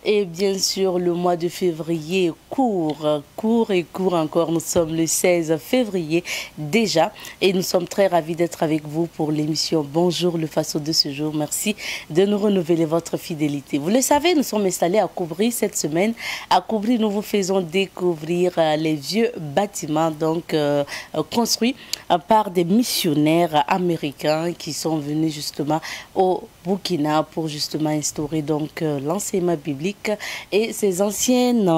Et bien sûr, le mois de février court encore. Nous sommes le 16 février déjà et nous sommes très ravis d'être avec vous pour l'émission Bonjour le Faso de ce jour. Merci de nous renouveler votre fidélité. Vous le savez, nous sommes installés à Koubri cette semaine. À Koubri, nous vous faisons découvrir les vieux bâtiments donc construits par des missionnaires américains qui sont venus justement au Burkina pour justement instaurer donc l'enseignement biblique. Et ces anciennes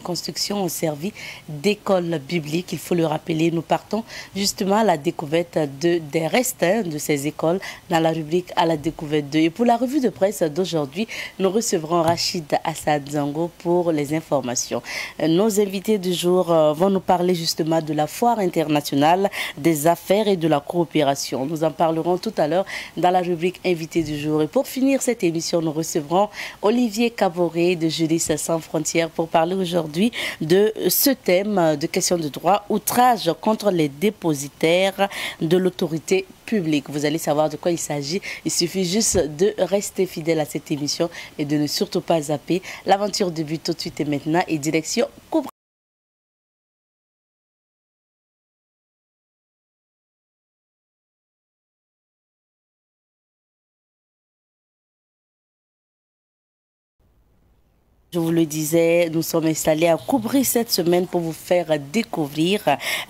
constructions ont servi d'école biblique. Il faut le rappeler, nous partons justement à la découverte des restes de ces écoles dans la rubrique à la découverte 2. Et pour la revue de presse d'aujourd'hui, nous recevrons Rachid Assad Zango pour les informations. Nos invités du jour vont nous parler justement de la foire internationale des affaires et de la coopération. Nous en parlerons tout à l'heure dans la rubrique invité du jour. Et pour finir cette émission, nous recevrons Olivier Caboret de Juristes sans frontières pour parler aujourd'hui de ce thème de questions de droit, outrage contre les dépositaires de l'autorité publique. Vous allez savoir de quoi il s'agit. Il suffit juste de rester fidèle à cette émission et de ne surtout pas zapper. L'aventure débute tout de suite et maintenant et direction Koubri. Je vous le disais, nous sommes installés à Koubri cette semaine pour vous faire découvrir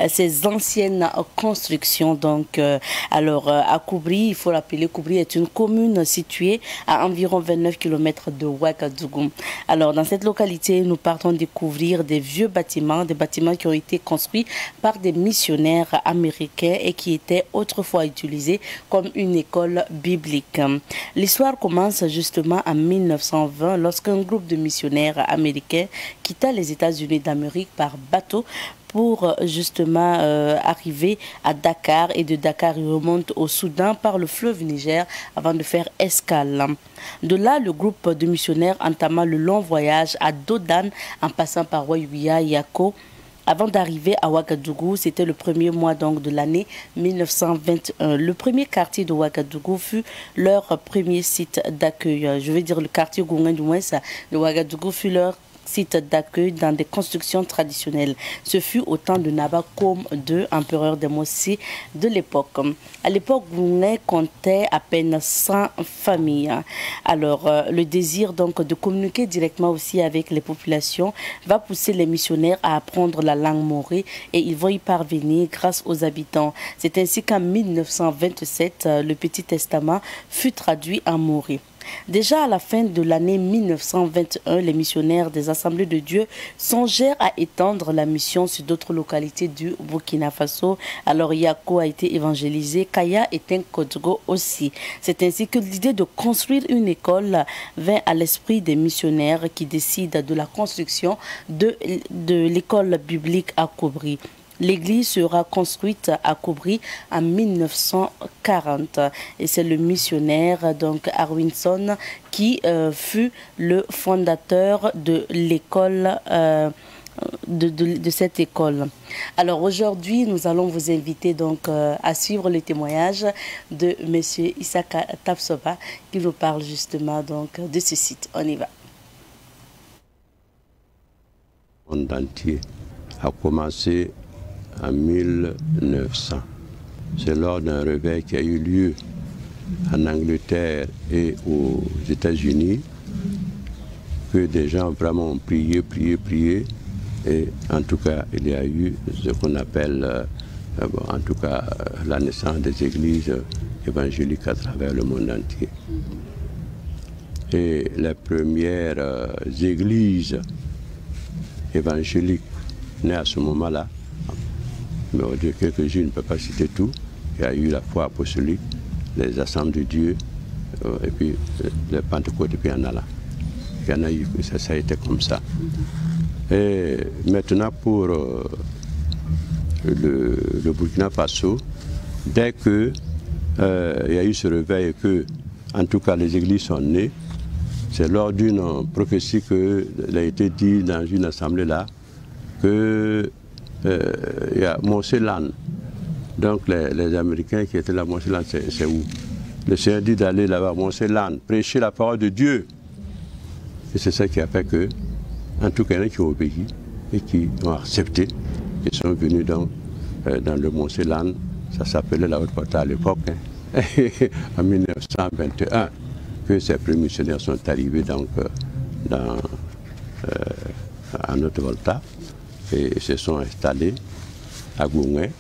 ces anciennes constructions. Donc, à Koubri, il faut l'appeler, Koubri est une commune située à environ 29 km de Ouagadougou. Alors, dans cette localité, nous partons découvrir des vieux bâtiments, des bâtiments qui ont été construits par des missionnaires américains et qui étaient autrefois utilisés comme une école biblique. L'histoire commence justement en 1920 lorsqu'un groupe de missionnaires américains quitta les États-Unis d'Amérique par bateau pour justement arriver à Dakar et de Dakar ils remontent au Soudan par le fleuve Niger avant de faire escale. De là, le groupe de missionnaires entama le long voyage à Dodane en passant par Wayouya, Yako. Avant d'arriver à Ouagadougou, c'était le premier mois donc de l'année 1921. Le premier quartier de Ouagadougou fut leur premier site d'accueil. Je veux dire le quartier Goungen du moins, de Ouagadougou fut leur site d'accueil dans des constructions traditionnelles. Ce fut au temps de Nabakom II, empereur des Mossi de l'époque. À l'époque, Goungé comptait à peine 100 familles. Alors, le désir donc de communiquer directement aussi avec les populations va pousser les missionnaires à apprendre la langue morée et ils vont y parvenir grâce aux habitants. C'est ainsi qu'en 1927, le Petit Testament fut traduit en moré. Déjà à la fin de l'année 1921, les missionnaires des Assemblées de Dieu songèrent à étendre la mission sur d'autres localités du Burkina Faso. Alors Yako a été évangélisé, Kaya et Tinkodgo aussi. C'est ainsi que l'idée de construire une école vint à l'esprit des missionnaires qui décident de la construction de l'école biblique à Koubri. L'église sera construite à Koubri en 1940 et c'est le missionnaire donc Arwinson qui fut le fondateur de l'école de cette école. Alors aujourd'hui, nous allons vous inviter donc à suivre le témoignage de monsieur Isaka Tapsoba qui nous parle justement donc de ce site. On y va. Le monde entier a commencé en 1900. C'est lors d'un réveil qui a eu lieu en Angleterre et aux États-Unis que des gens vraiment ont prié. Et en tout cas, il y a eu ce qu'on appelle, en tout cas, la naissance des églises évangéliques à travers le monde entier. Et les premières églises évangéliques nées à ce moment-là, mais on dit quelques-unes, je ne peux pas citer tout. Il y a eu la foi apostolique, les assemblées de Dieu, et puis les Pentecôtes, et puis il y en a là. Il y en a eu, ça a été comme ça. Et maintenant pour le Burkina Faso, dès que il y a eu ce réveil et que, en tout cas, les églises sont nées, c'est lors d'une prophétie qu'il a été dit dans une assemblée là, que il y a Mont-Célan. Donc les Américains qui étaient là, Mont-Célan, c'est où? Le Seigneur dit d'aller là-bas, Mont-Célan, prêcher la parole de Dieu. Et c'est ça qui a fait que, en tout cas, il y en a qui ont obéi et qui ont accepté, qui sont venus donc dans le Mont-Célan, ça s'appelait la Haute-Porta à l'époque, hein, en 1921, que ces premiers missionnaires sont arrivés donc à notre Volta et se sont installés à Goungé.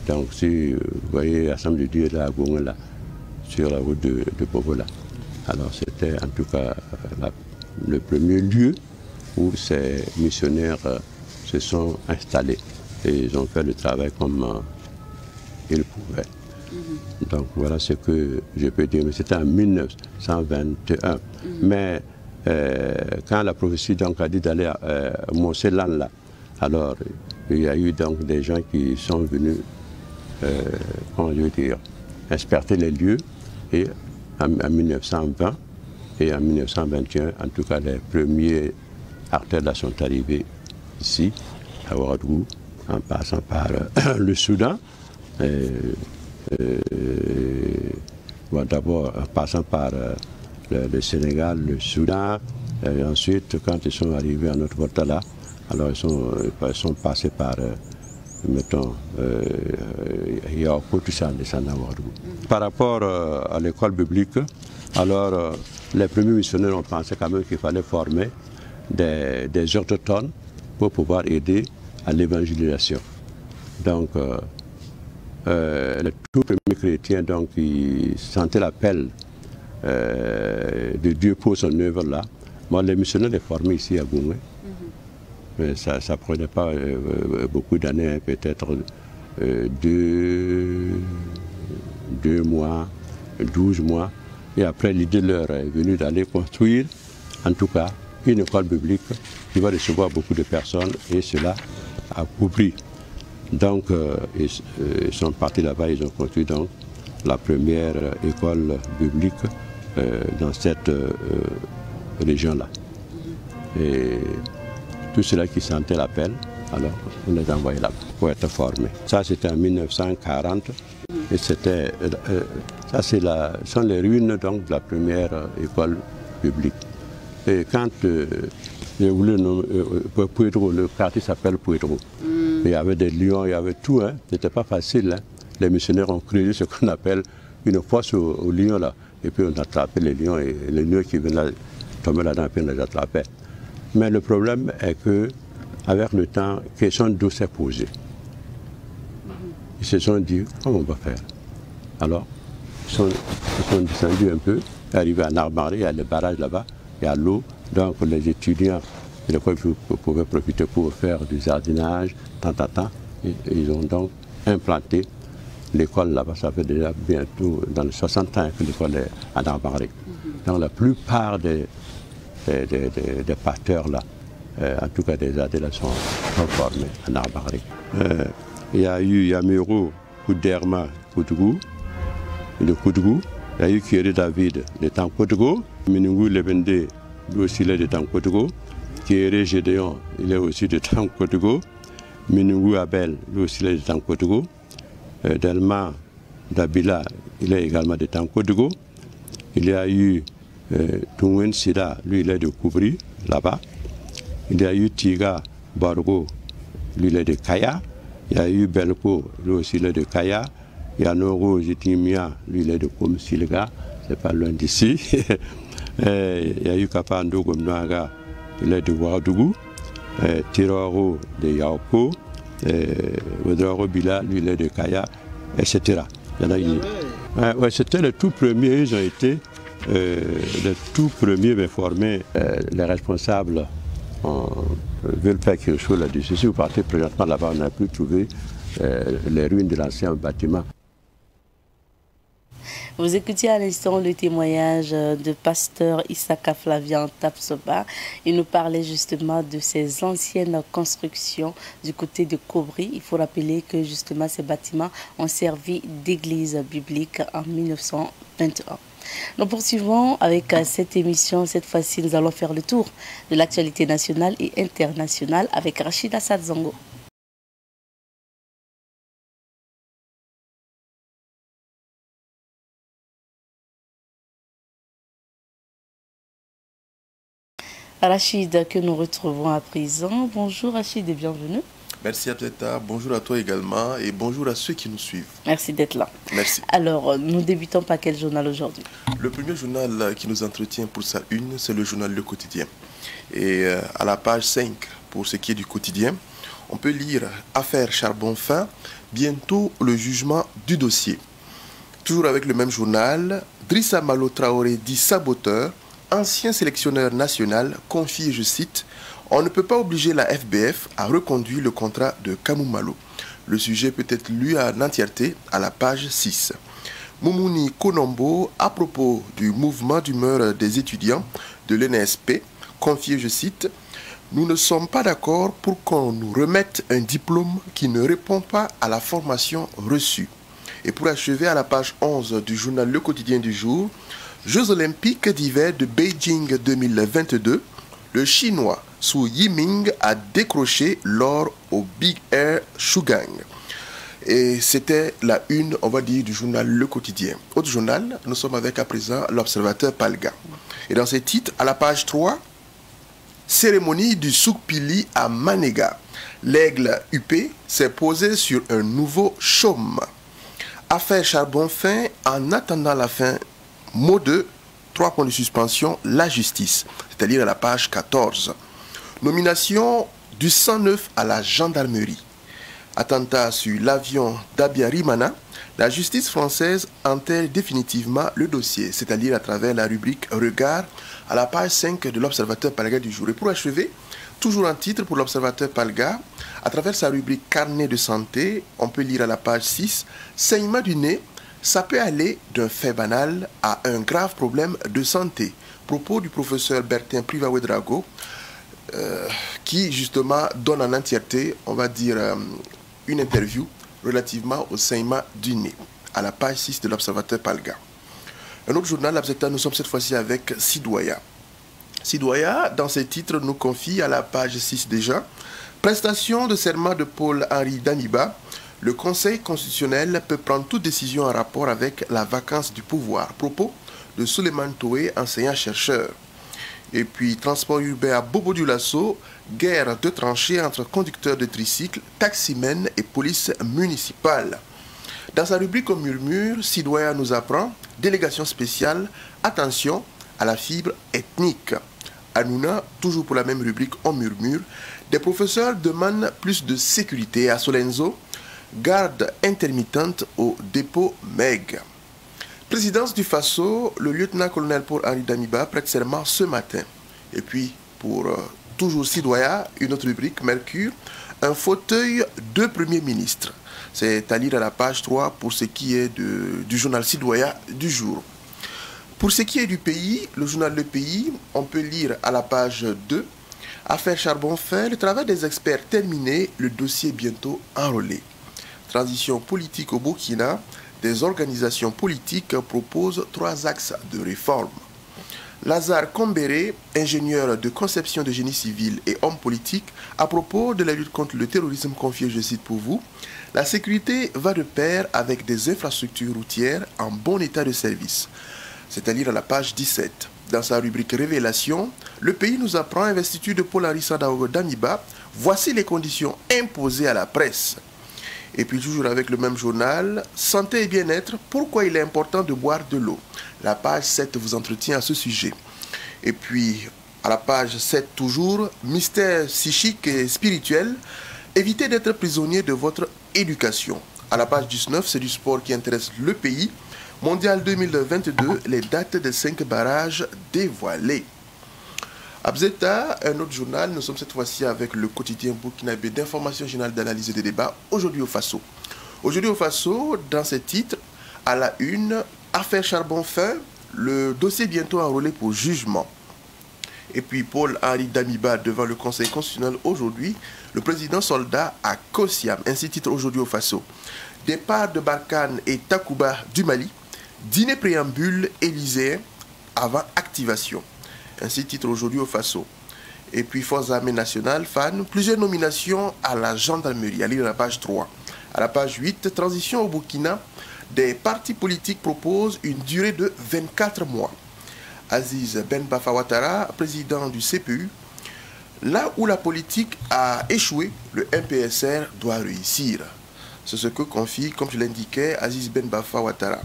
Donc si vous voyez l'Assemblée de Dieu là à Goungé, là, sur la route de Pogola. Alors c'était en tout cas le premier lieu où ces missionnaires se sont installés et ils ont fait le travail comme ils pouvaient. Donc voilà ce que je peux dire. Mais c'était en 1921. Mais quand la prophétie donc a dit d'aller à Mont-Célan là, alors il y a eu donc des gens qui sont venus, comment je veux dire, inspecter les lieux. Et en 1920 et en 1921, en tout cas, les premiers artères là sont arrivés ici, à Ouagadougou, en passant par le Soudan. D'abord en passant par le Sénégal, le Soudan, et ensuite, quand ils sont arrivés à notre Volta là, alors ils sont passés par mettons, Yaopo, tout ça, descend à Ouagadougou. Par rapport à l'école biblique, alors les premiers missionnaires ont pensé quand même qu'il fallait former des autochtones pour pouvoir aider à l'évangélisation. Donc, les tout premiers chrétiens, donc, ils sentaient l'appel de Dieu pour son œuvre là. Moi, les missionnaires les formés ici à Goungé. Mais ça ne prenait pas beaucoup d'années, hein, peut-être 2 mois, 12 mois. Et après, l'idée leur est venue d'aller construire, en tout cas, une école biblique qui va recevoir beaucoup de personnes et cela a couvert. Donc, ils sont partis là-bas, ils ont construit donc la première école biblique dans cette région-là. Et tous ceux-là qui sentaient l'appel, alors on les a envoyés là pour être formés. Ça, c'était en 1940. Et c'était, ça, sont les ruines donc, de la première école publique. Et quand je voulais nommer Pouédro, le quartier s'appelle Pouédro. Il y avait des lions, il y avait tout. Hein. Ce n'était pas facile. Hein. Les missionnaires ont créé ce qu'on appelle une fosse aux lions. Là. Et puis on attrapait les lions. Et les lions qui venaient tomber là-dedans, puis on les attrapait. Mais le problème est que, avec le temps, question d'eau s'est posée. Ils se sont dit, comment on va faire? Alors, ils sont descendus un peu, arrivés à Narbaré, il y a le barrage là-bas, il y a l'eau. Donc les étudiants, ils pouvaient profiter pour faire du jardinage, ils ont donc implanté l'école là-bas. Ça fait déjà bientôt, dans les 60 ans que l'école est à Narbaré. Donc la plupart des pasteurs là, en tout cas des adhérents sont formés à Narbaré. Il y a eu Yamiro Kouderma Koudougou, de Koudougou. Il y a eu Kéré David de Tankoudougou. Minungou Lebende, lui aussi il est de Tankoudougou. Kéré Gédéon, il est aussi de Tankoudougou. Minungou Abel, lui aussi il est de Tankoudougou. Delma Dabila, il est également de Tankoudougou. Il y a eu Tungwen Sida, lui il est de Koubri, là-bas. Il y a eu Tiga Bargo, lui il est de Kaya. Il y a eu Belko, lui aussi il est de Kaya. Il y a Noro Jitimia, lui il est de Komsilga, c'est pas loin d'ici. Il y a eu Kapando Gomnaga, il est de Ouagadougou. Tiroro de Yaopo. Ouedraoro Bila, lui il est de Kaya, etc. Il y en a eu. Ouais, c'était les tout premiers, ils ont été les tout premiers formés. Les responsables veulent faire quelque chose là-dessus. Si vous partez présentement là-bas, on n'a plus trouvé les ruines de l'ancien bâtiment. Vous écoutiez à l'instant le témoignage de pasteur Issaka Flavian Tapsoba. Il nous parlait justement de ces anciennes constructions du côté de Koubri. Il faut rappeler que justement ces bâtiments ont servi d'église biblique en 1921. Nous poursuivons avec cette émission. Cette fois-ci, nous allons faire le tour de l'actualité nationale et internationale avec Rachida Sadzongo. Rachid, que nous retrouvons à présent. Bonjour Rachid et bienvenue. Merci Abzeta, bonjour à toi également et bonjour à ceux qui nous suivent. Merci d'être là. Merci. Alors, nous débutons par quel journal aujourd'hui? Le premier journal qui nous entretient pour sa une, c'est le journal Le Quotidien. Et à la page 5, pour ce qui est du quotidien, on peut lire « Affaire charbon fin, bientôt le jugement du dossier ». Toujours avec le même journal, Drissa Malo Traoré dit saboteur, ancien sélectionneur national, confie, je cite, « On ne peut pas obliger la FBF à reconduire le contrat de Kamou Malo ». Le sujet peut être lu en entièreté à la page 6. Moumouni Konombo, à propos du mouvement d'humeur des étudiants de l'ENSP, confie, je cite, « Nous ne sommes pas d'accord pour qu'on nous remette un diplôme qui ne répond pas à la formation reçue ». Et pour achever à la page 11 du journal Le Quotidien du jour, Jeux olympiques d'hiver de Beijing 2022, le Chinois Su Yiming a décroché l'or au Big Air Shugang. Et c'était la une, on va dire, du journal Le Quotidien. Autre journal, nous sommes avec à présent l'Observateur Palga. Et dans ces titres, à la page 3, cérémonie du Souk Pili à Manega. L'aigle UP s'est posé sur un nouveau chaume. Affaire charbon fin, en attendant la fin, mot 2, 3 points de suspension, la justice, c'est-à-dire à la page 14. Nomination du 109 à la gendarmerie. Attentat sur l'avion d'Abiyarimana, la justice française enterre définitivement le dossier, c'est-à-dire à travers la rubrique Regard à la page 5 de l'Observateur Palga du jour. Et pour achever, toujours un titre pour l'Observateur Palga, à travers sa rubrique Carnet de santé, on peut lire à la page 6, saignement du nez, ça peut aller d'un fait banal à un grave problème de santé. Propos du professeur Bertin Privaouedrago, qui justement donne en entièreté, on va dire, une interview relativement au saignement du nez, à la page 6 de l'Observateur Palga. Un autre journal, l'Abzeta, nous sommes cette fois-ci avec Sidoya. Sidoya, dans ses titres, nous confie à la page 6 déjà, prestation de serment de Paul-Henri Damiba, le Conseil constitutionnel peut prendre toute décision en rapport avec la vacance du pouvoir. Propos de Souleymane Toé, enseignant-chercheur. Et puis, transport urbain à Bobo-Dioulasso, guerre de tranchées entre conducteurs de tricycles, taximens et police municipale. Dans sa rubrique au murmure, Sidoya nous apprend, délégation spéciale, attention à la fibre ethnique. Hanouna, toujours pour la même rubrique on murmure, des professeurs demandent plus de sécurité à Solenzo, garde intermittente au dépôt Meg. Présidence du Faso, le lieutenant-colonel Paul-Henri Damiba prête serment ce matin. Et puis, pour toujours Sidoya, une autre rubrique, Mercure, un fauteuil de Premier ministre. C'est à lire à la page 3 pour ce qui est du journal Sidoya du jour. Pour ce qui est du pays, le journal Le Pays, on peut lire à la page 2, affaire charbon fin, le travail des experts terminé, le dossier bientôt enrôlé. Transition politique au Burkina, des organisations politiques proposent 3 axes de réforme. Lazare Kombere, ingénieur de conception de génie civil et homme politique, à propos de la lutte contre le terrorisme confié, je cite pour vous, la sécurité va de pair avec des infrastructures routières en bon état de service. C'est à lire à la page 17. Dans sa rubrique Révélation, le pays nous apprend investiture de Paul-Henri Damiba. Voici les conditions imposées à la presse. Et puis toujours avec le même journal, Santé et bien-être, pourquoi il est important de boire de l'eau. La page 7 vous entretient à ce sujet. Et puis à la page 7 toujours, mystère psychique et spirituel, évitez d'être prisonnier de votre éducation. À la page 19, c'est du sport qui intéresse le pays. Mondial 2022, les dates des 5 barrages dévoilées. Abzeta, un autre journal, nous sommes cette fois-ci avec le quotidien burkinabé d'information générale, d'analyse et de débat, aujourd'hui au Faso. Aujourd'hui au Faso, dans ces titres, à la une, affaire charbon fin, le dossier bientôt enrôlé pour jugement. Et puis Paul-Henri Damiba devant le Conseil constitutionnel aujourd'hui, le président soldat à Kosiam, ainsi titre aujourd'hui au Faso. Départ de Barkhane et Takuba du Mali, dîner préambule élyséen avant activation. Ainsi titre aujourd'hui au Faso. Et puis Forces armées nationales, FAN, plusieurs nominations à la gendarmerie, à lire à la page 3. À la page 8, transition au Burkina, des partis politiques proposent une durée de 24 mois. Aziz Ben Bafa Ouattara, président du CPU. Là où la politique a échoué, le MPSR doit réussir. C'est ce que confie, comme je l'indiquais, Aziz Ben Bafa Ouattara.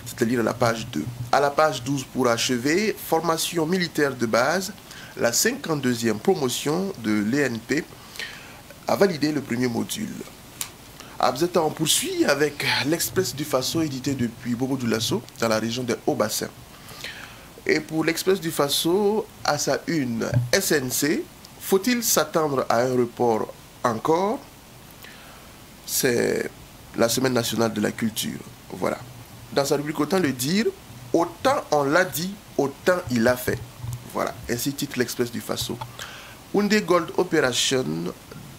C'est-à-dire à la page 2. À la page 12, pour achever, formation militaire de base, la 52e promotion de l'ENP a validé le premier module. Abzeta, on poursuit avec l'Express du Faso édité depuis Bobo Dioulasso dans la région des Hauts-Bassins. Et pour l'Express du Faso, à sa une, SNC, faut-il s'attendre à un report encore? C'est la Semaine nationale de la culture. Voilà. Dans sa rubrique Autant le dire, autant on l'a dit, autant il a fait. Voilà. Ainsi titre l'Express du Faso. Oundé Gold Operation,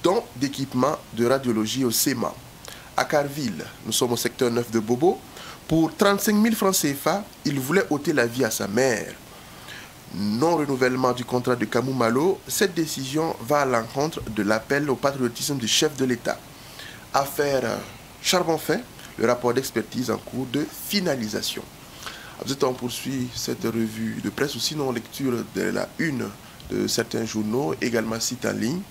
don d'équipement de radiologie au SEMA. À Carville, nous sommes au secteur 9 de Bobo. Pour 35 000 francs CFA, il voulait ôter la vie à sa mère. Non-renouvellement du contrat de Kamou Malo, cette décision va à l'encontre de l'appel au patriotisme du chef de l'État. Affaire charbon fin, le rapport d'expertise en cours de finalisation. On poursuit cette revue de presse ou sinon lecture de la une de certains journaux, également sites en ligne.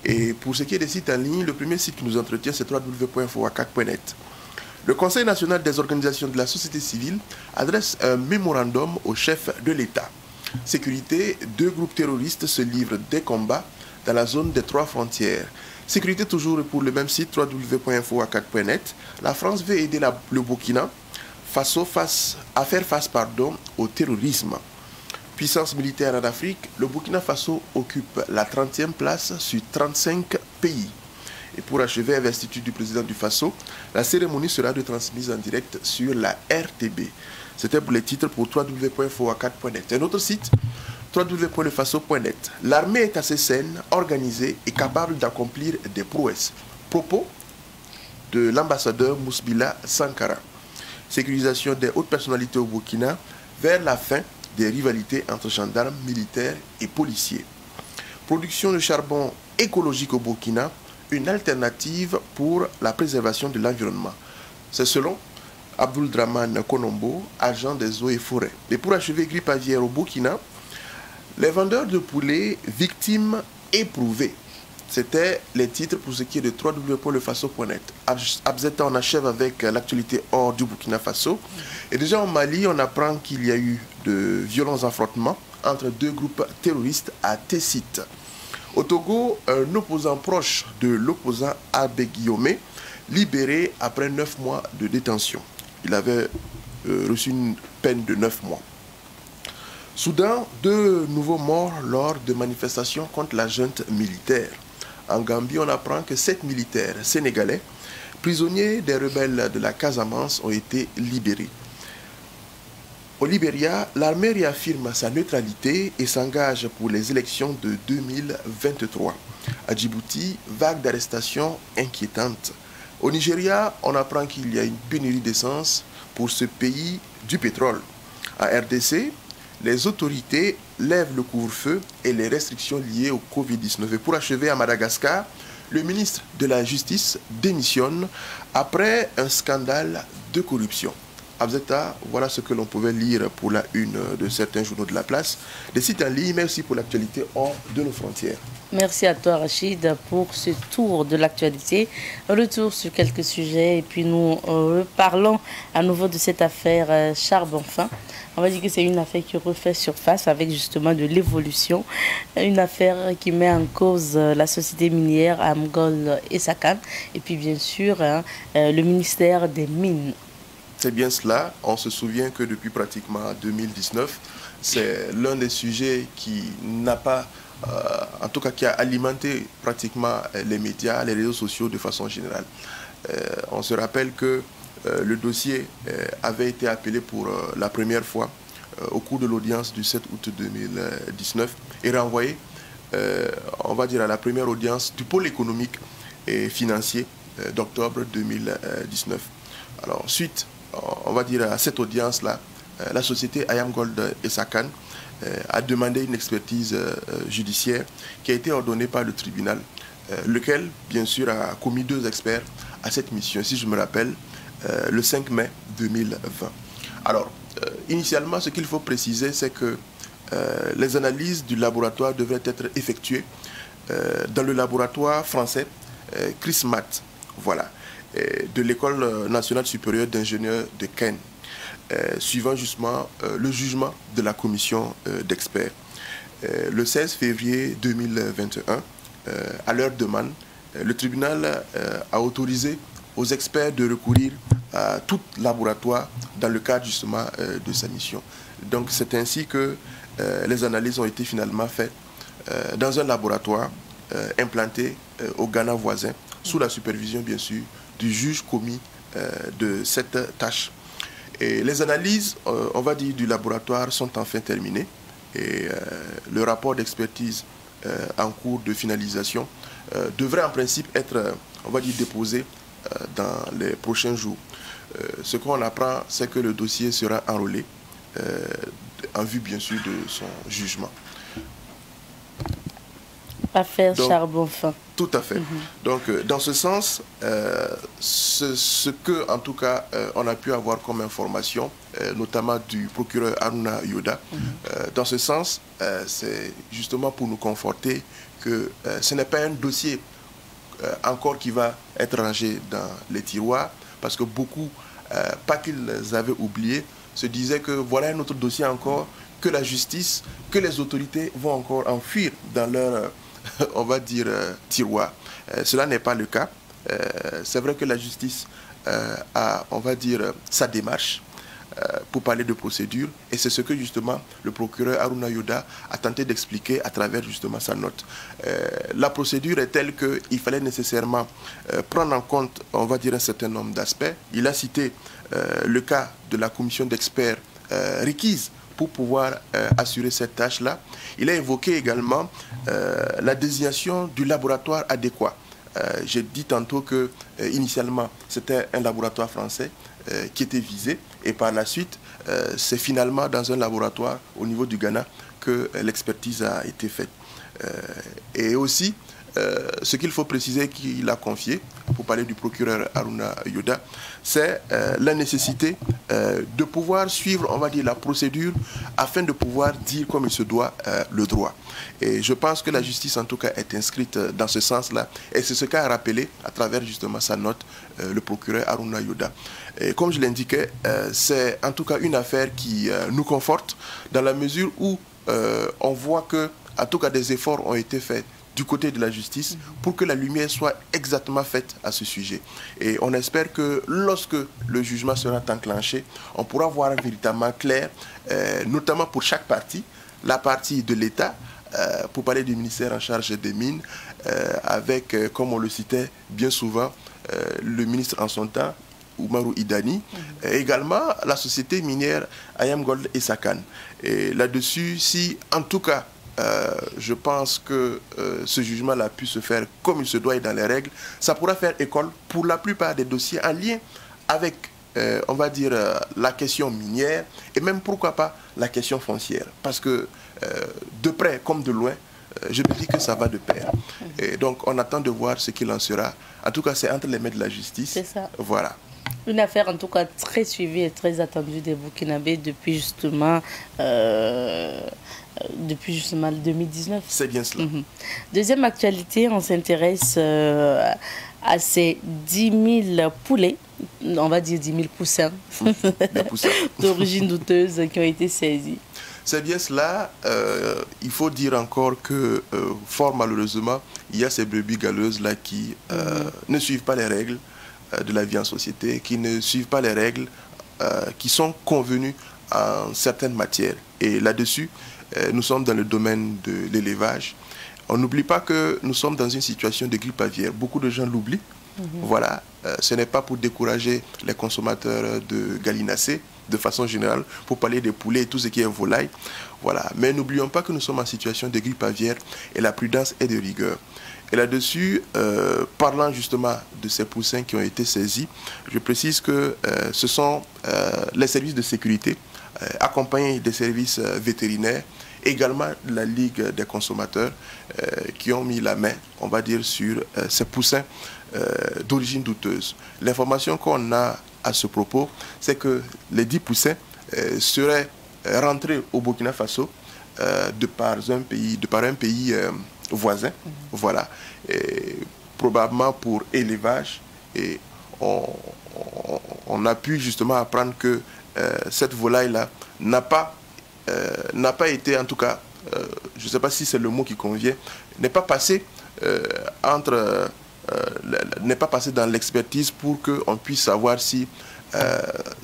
Et pour ce qui est des sites en ligne, le premier site qui nous entretient, c'est www.foacac.net. Le Conseil national des organisations de la société civile adresse un mémorandum au chef de l'État. Sécurité, 2 groupes terroristes se livrent des combats dans la zone des 3 frontières. Sécurité toujours pour le même site www.foacac.net. La France veut aider le Burkina Faso à faire face au terrorisme. Puissance militaire en Afrique, le Burkina Faso occupe la 30e place sur 35 pays. Et pour achever avec l'Institut du président du Faso, la cérémonie sera retransmise en direct sur la RTB. C'était pour les titres pour www.foacac.net. Un autre site, www.lefaso.net. L'armée est assez saine, organisée et capable d'accomplir des prouesses. Propos de l'ambassadeur Mousbila Sankara. Sécurisation des hautes personnalités au Burkina vers la fin des rivalités entre gendarmes, militaires et policiers. Production de charbon écologique au Burkina, une alternative pour la préservation de l'environnement. C'est selon Abdul Draman Konombo, agent des eaux et forêts. Et pour achever grippe aviaire au Burkina, les vendeurs de poulets victimes éprouvées. C'était les titres pour ce qui est de www.lefaso.net. Abzeta, on achève avec l'actualité hors du Burkina Faso. Et déjà en Mali, on apprend qu'il y a eu de violents affrontements entre 2 groupes terroristes à Tessit. Au Togo, un opposant proche de l'opposant Abbé Guillaume, libéré après 9 mois de détention. Il avait reçu une peine de 9 mois. Soudan, 2 nouveaux morts lors de manifestations contre la junte militaire. En Gambie, on apprend que 7 militaires sénégalais, prisonniers des rebelles de la Casamance, ont été libérés. Au Libéria, l'armée réaffirme sa neutralité et s'engage pour les élections de 2023. À Djibouti, vague d'arrestations inquiétantes. Au Nigeria, on apprend qu'il y a une pénurie d'essence pour ce pays du pétrole. À RDC, les autorités lèvent le couvre-feu et les restrictions liées au Covid-19. Et pour achever à Madagascar, le ministre de la Justice démissionne après un scandale de corruption. Abzeta, voilà ce que l'on pouvait lire pour la une de certains journaux de la place. Des sites en ligne, merci pour l'actualité hors de nos frontières. Merci à toi Rachid pour ce tour de l'actualité. Retour sur quelques sujets et puis nous reparlons à nouveau de cette affaire charbon fin. On va dire que c'est une affaire qui refait surface avec justement de l'évolution. Une affaire qui met en cause la société minière Amgol et Sakan. Et puis bien sûr le ministère des Mines. C'est bien cela. On se souvient que depuis pratiquement 2019, c'est l'un des sujets qui n'a pas, en tout cas qui a alimenté pratiquement les médias, les réseaux sociaux de façon générale. On se rappelle que le dossier avait été appelé pour la première fois au cours de l'audience du 7 août 2019 et renvoyé, on va dire, à la première audience du pôle économique et financier d'octobre 2019. Alors, suite, on va dire, à cette audience-là, la société Ayam Gold et Sakan a demandé une expertise judiciaire qui a été ordonnée par le tribunal, lequel, bien sûr, a commis 2 experts à cette mission, si je me rappelle, le 5 mai 2020. Alors, initialement, ce qu'il faut préciser, c'est que les analyses du laboratoire devraient être effectuées dans le laboratoire français CRISMAT, voilà, de l'École nationale supérieure d'ingénieurs de Ken, suivant justement le jugement de la commission d'experts. Le 16 février 2021, à leur demande, le tribunal a autorisé aux experts de recourir à tout laboratoire dans le cadre justement de sa mission. Donc c'est ainsi que les analyses ont été finalement faites dans un laboratoire implanté au Ghana voisin, sous la supervision bien sûr du juge commis de cette tâche. Et les analyses, on va dire, du laboratoire sont enfin terminées et le rapport d'expertise en cours de finalisation devrait en principe être, on va dire, déposé dans les prochains jours. Ce qu'on apprend, c'est que le dossier sera enrôlé en vue bien sûr de son jugement. Affaire charbon fin. Tout à fait. Donc, dans ce sens, ce que, en tout cas, on a pu avoir comme information, notamment du procureur Aruna Yoda, dans ce sens, c'est justement pour nous conforter que ce n'est pas un dossier encore qui va être rangé dans les tiroirs, parce que beaucoup, pas qu'ils avaient oublié, se disaient que voilà un autre dossier encore, que la justice, que les autorités vont encore enfuir dans leur on va dire, tiroir. Cela n'est pas le cas. C'est vrai que la justice a, on va dire, sa démarche pour parler de procédure, et c'est ce que justement le procureur Aruna Yoda a tenté d'expliquer à travers justement sa note. La procédure est telle qu'il fallait nécessairement prendre en compte, on va dire, un certain nombre d'aspects. Il a cité le cas de la commission d'experts requise pour pouvoir assurer cette tâche-là. Il a évoqué également la désignation du laboratoire adéquat. J'ai dit tantôt que initialement c'était un laboratoire français qui était visé, et par la suite c'est finalement dans un laboratoire au niveau du Ghana que l'expertise a été faite. Et aussi ce qu'il faut préciser qu'il a confié, pour parler du procureur Aruna Yoda, c'est la nécessité de pouvoir suivre, on va dire, la procédure afin de pouvoir dire comme il se doit le droit. Et je pense que la justice, en tout cas, est inscrite dans ce sens-là. Et c'est ce qu'a rappelé, à travers justement sa note, le procureur Aruna Yoda. Et comme je l'indiquais, c'est en tout cas une affaire qui nous conforte dans la mesure où on voit que, en tout cas, des efforts ont été faits du côté de la justice pour que la lumière soit exactement faite à ce sujet. Et on espère que lorsque le jugement sera enclenché, on pourra voir véritablement clair, notamment pour chaque partie, la partie de l'État, pour parler du ministère en charge des mines, avec, comme on le citait bien souvent, le ministre en son temps, Oumarou Idani, également la société minière Ayam Gold et Sakan. Et là-dessus, si en tout cas, je pense que ce jugement-là a pu se faire comme il se doit et dans les règles, ça pourra faire école pour la plupart des dossiers en lien avec, on va dire, la question minière et même, pourquoi pas, la question foncière. Parce que de près comme de loin, je me dis que ça va de pair. Et donc, on attend de voir ce qu'il en sera. En tout cas, c'est entre les mains de la justice. C'est ça. Voilà. Une affaire en tout cas très suivie et très attendue des Burkinabés depuis justement 2019. C'est bien cela. Deuxième actualité, on s'intéresse à ces 10 000 poulets, on va dire 10 000 poussins, d'origine douteuse qui ont été saisis. C'est bien cela. Il faut dire encore que, fort malheureusement, il y a ces brebis galeuses-là qui ne suivent pas les règles de la vie en société, qui ne suivent pas les règles qui sont convenues en certaines matières. Et là-dessus, nous sommes dans le domaine de l'élevage. On n'oublie pas que nous sommes dans une situation de grippe aviaire. Beaucoup de gens l'oublient. Voilà, ce n'est pas pour décourager les consommateurs de gallinacés, de façon générale, pour parler des poulets et tout ce qui est volaille. Voilà. Mais n'oublions pas que nous sommes en situation de grippe aviaire et la prudence est de rigueur. Et là-dessus, parlant justement de ces poussins qui ont été saisis, je précise que ce sont les services de sécurité, accompagnés des services vétérinaires, également la Ligue des consommateurs, qui ont mis la main, on va dire, sur ces poussins d'origine douteuse. L'information qu'on a à ce propos, c'est que les 10 poussins seraient rentrés au Burkina Faso de par un pays voisin, voilà, et probablement pour élevage. Et on a pu justement apprendre que cette volaille-là n'a pas été, en tout cas, je ne sais pas si c'est le mot qui convient, n'est pas passé n'est pas passé dans l'expertise pour qu'on puisse savoir si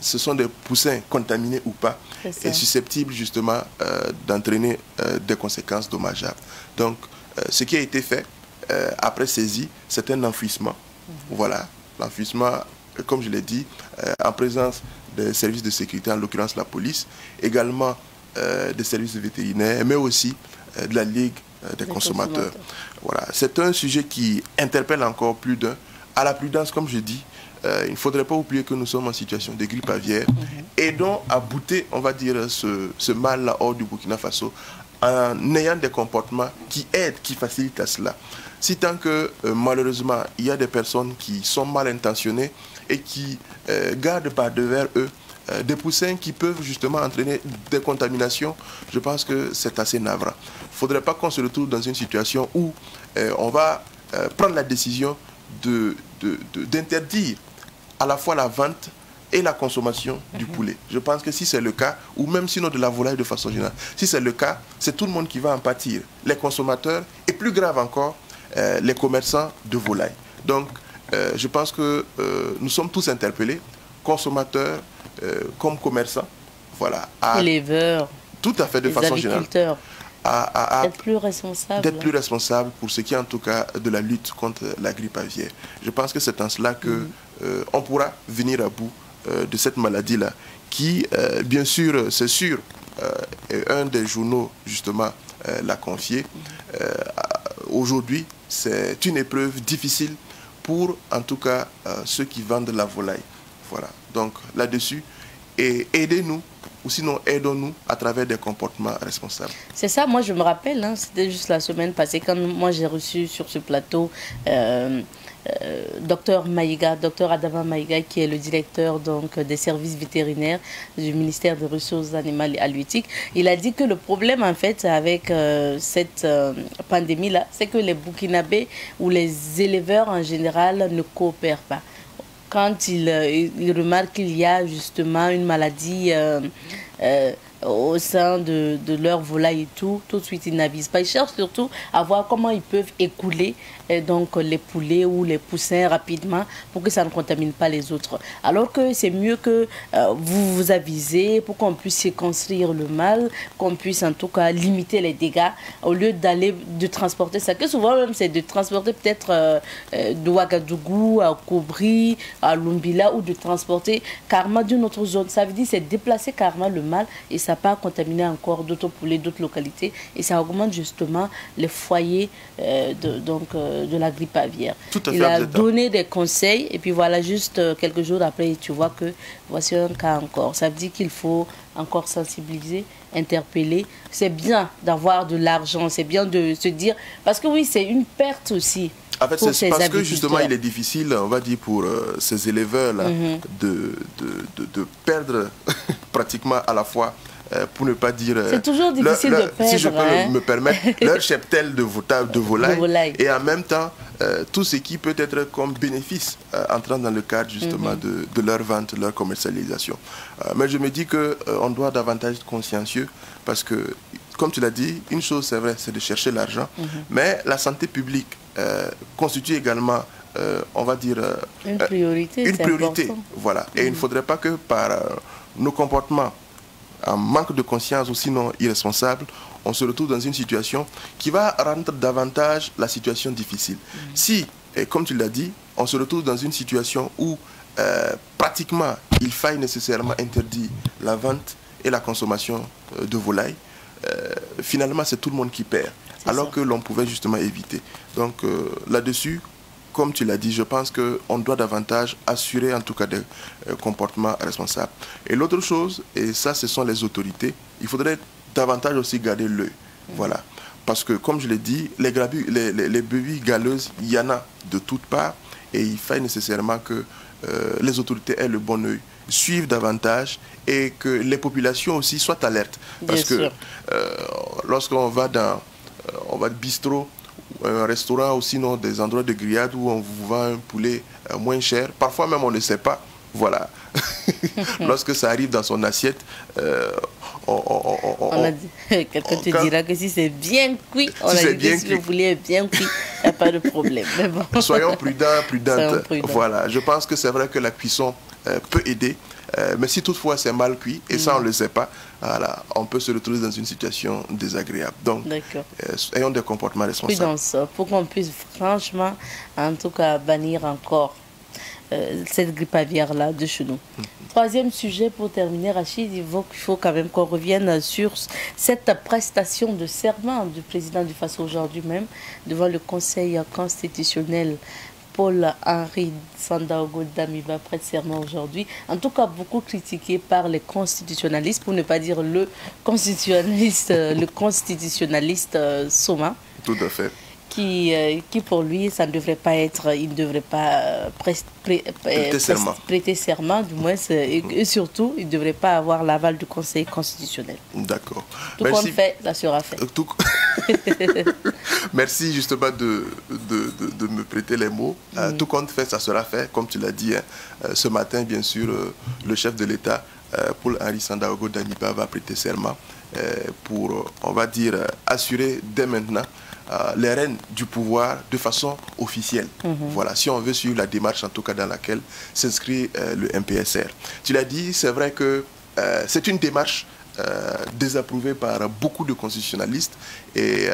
ce sont des poussins contaminés ou pas et susceptibles justement d'entraîner des conséquences dommageables. Donc, ce qui a été fait après saisie, c'est un enfouissement. Voilà, l'enfouissement, comme je l'ai dit, en présence des services de sécurité, en l'occurrence la police, également des services vétérinaires, mais aussi de la Ligue des consommateurs. Voilà, c'est un sujet qui interpelle encore plus d'un. À la prudence, comme je dis, il ne faudrait pas oublier que nous sommes en situation de grippe aviaire. Aidons à bouter, on va dire, ce mal-là hors du Burkina Faso en ayant des comportements qui aident, qui facilitent à cela. Si tant que malheureusement, il y a des personnes qui sont mal intentionnées et qui gardent par devers eux des poussins qui peuvent justement entraîner des contaminations, je pense que c'est assez navrant. Il ne faudrait pas qu'on se retrouve dans une situation où on va prendre la décision d'interdire à la fois la vente et la consommation du poulet. Je pense que si c'est le cas, ou même sinon de la volaille de façon générale, si c'est le cas, c'est tout le monde qui va en pâtir. Les consommateurs et plus grave encore, les commerçants de volaille. Donc, je pense que nous sommes tous interpellés, consommateurs comme commerçants, voilà. Éleveurs. Tout à fait, de façon générale. D'être plus responsables. D'être plus responsables pour ce qui est en tout cas de la lutte contre la grippe aviaire. Je pense que c'est en cela que on pourra venir à bout de cette maladie-là, qui, bien sûr, c'est sûr, un des journaux, justement, l'a confié. Aujourd'hui, c'est une épreuve difficile pour, en tout cas, ceux qui vendent la volaille. Voilà. Donc, là-dessus, aidez-nous, ou sinon aidons-nous à travers des comportements responsables. C'est ça, moi je me rappelle, hein, c'était juste la semaine passée, quand moi j'ai reçu sur ce plateau Dr Adama Maïga, qui est le directeur donc, des services vétérinaires du ministère des Ressources animales et halieutiques. Il a dit que le problème en fait avec cette pandémie-là, c'est que les Burkinabés ou les éleveurs en général ne coopèrent pas. Quand il remarque qu'il y a justement une maladie au sein de leur volaille et tout de suite ils n'avisent pas. Ils cherchent surtout à voir comment ils peuvent écouler donc les poulets ou les poussins rapidement pour que ça ne contamine pas les autres. Alors que c'est mieux que vous vous avisez pour qu'on puisse circonscrire le mal, qu'on puisse en tout cas limiter les dégâts au lieu de transporter ça. Que souvent même c'est de transporter peut-être de Ouagadougou à Kobri, à Lumbila, ou de transporter carrément d'une autre zone. Ça veut dire c'est déplacer carrément le mal et ça pas contaminer encore d'autres poulets, d'autres localités, et ça augmente justement les foyers de la grippe aviaire. Il a donné des conseils et puis voilà, juste quelques jours après tu vois que voici un cas encore. Ça veut dire qu'il faut encore sensibiliser, interpeller. C'est bien d'avoir de l'argent, c'est bien de se dire, parce que oui, c'est une perte aussi. En fait, c'est parce que justement, il est difficile, on va dire, pour ces éleveurs-là, de perdre pratiquement à la fois, pour ne pas dire... C'est toujours difficile de perdre. Si je peux me permettre, leur cheptel de volaille, et en même temps, tout ce qui peut être comme bénéfice entrant dans le cadre justement de leur vente, leur commercialisation. Mais je me dis qu'on doit davantage être consciencieux parce que, comme tu l'as dit, une chose c'est vrai, c'est de chercher l'argent, mais la santé publique constitue également, on va dire, une priorité. Voilà. Et il ne faudrait pas que par nos comportements, en manque de conscience ou sinon irresponsable, on se retrouve dans une situation qui va rendre davantage la situation difficile. Si, et comme tu l'as dit, on se retrouve dans une situation où pratiquement il faille nécessairement interdire la vente et la consommation de volaille, finalement c'est tout le monde qui perd, alors que l'on pouvait justement éviter. Donc là-dessus, comme tu l'as dit, je pense qu'on doit davantage assurer en tout cas des comportements responsables. Et l'autre chose, et ça ce sont les autorités, il faudrait davantage aussi garder l'œil. Voilà. Parce que comme je l'ai dit, les brebis galeuses, il y en a de toutes parts et il faut nécessairement que les autorités aient le bon œil, suivent davantage et que les populations aussi soient alertes. Parce que lorsqu'on va dans bistrot, un restaurant ou sinon des endroits de grillade où on vous vend un poulet moins cher, parfois même on ne sait pas. Voilà. Lorsque ça arrive dans son assiette, quelqu'un te dira que si c'est bien cuit, on a dit que si le poulet est bien cuit, il n'y a pas de problème. Mais bon. Soyons prudentes. Voilà. Je pense que c'est vrai que la cuisson peut aider. Mais si toutefois c'est mal cuit, et ça on ne le sait pas, voilà, on peut se retrouver dans une situation désagréable. Donc, ayons des comportements responsables. Prudence, pour qu'on puisse franchement, en tout cas, bannir encore cette grippe aviaire-là de chez nous. Troisième sujet pour terminer, Rachid, il faut quand même qu'on revienne sur cette prestation de serment du président du FASO aujourd'hui même devant le Conseil constitutionnel. Paul-Henri Sandaogo Damiba prête serment aujourd'hui. En tout cas, beaucoup critiqué par les constitutionnalistes, pour ne pas dire le constitutionnaliste Soma. Tout à fait. Qui pour lui, ça ne devrait pas être, il ne devrait pas prêter serment, du moins, et surtout, il ne devrait pas avoir l'aval du Conseil constitutionnel. D'accord. Tout compte fait, ça sera fait. Merci justement de me prêter les mots. Tout compte fait, ça sera fait. Comme tu l'as dit, ce matin, bien sûr, le chef de l'État, Paul-Henri Sandaogo Damiba, va prêter serment pour, on va dire, assurer dès maintenant les rênes du pouvoir de façon officielle. Voilà, si on veut suivre la démarche, en tout cas dans laquelle s'inscrit le MPSR. Tu l'as dit, c'est vrai que c'est une démarche désapprouvée par beaucoup de constitutionnalistes et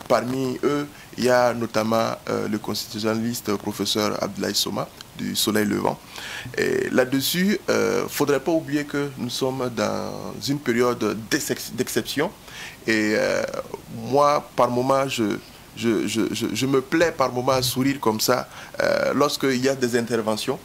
parmi eux, il y a notamment le constitutionnaliste professeur Abdoulaye Soma du Soleil Levant. Et là-dessus, il ne faudrait pas oublier que nous sommes dans une période d'exception. Et moi, par moment, je me plais par moment à sourire comme ça lorsqu'il y a des interventions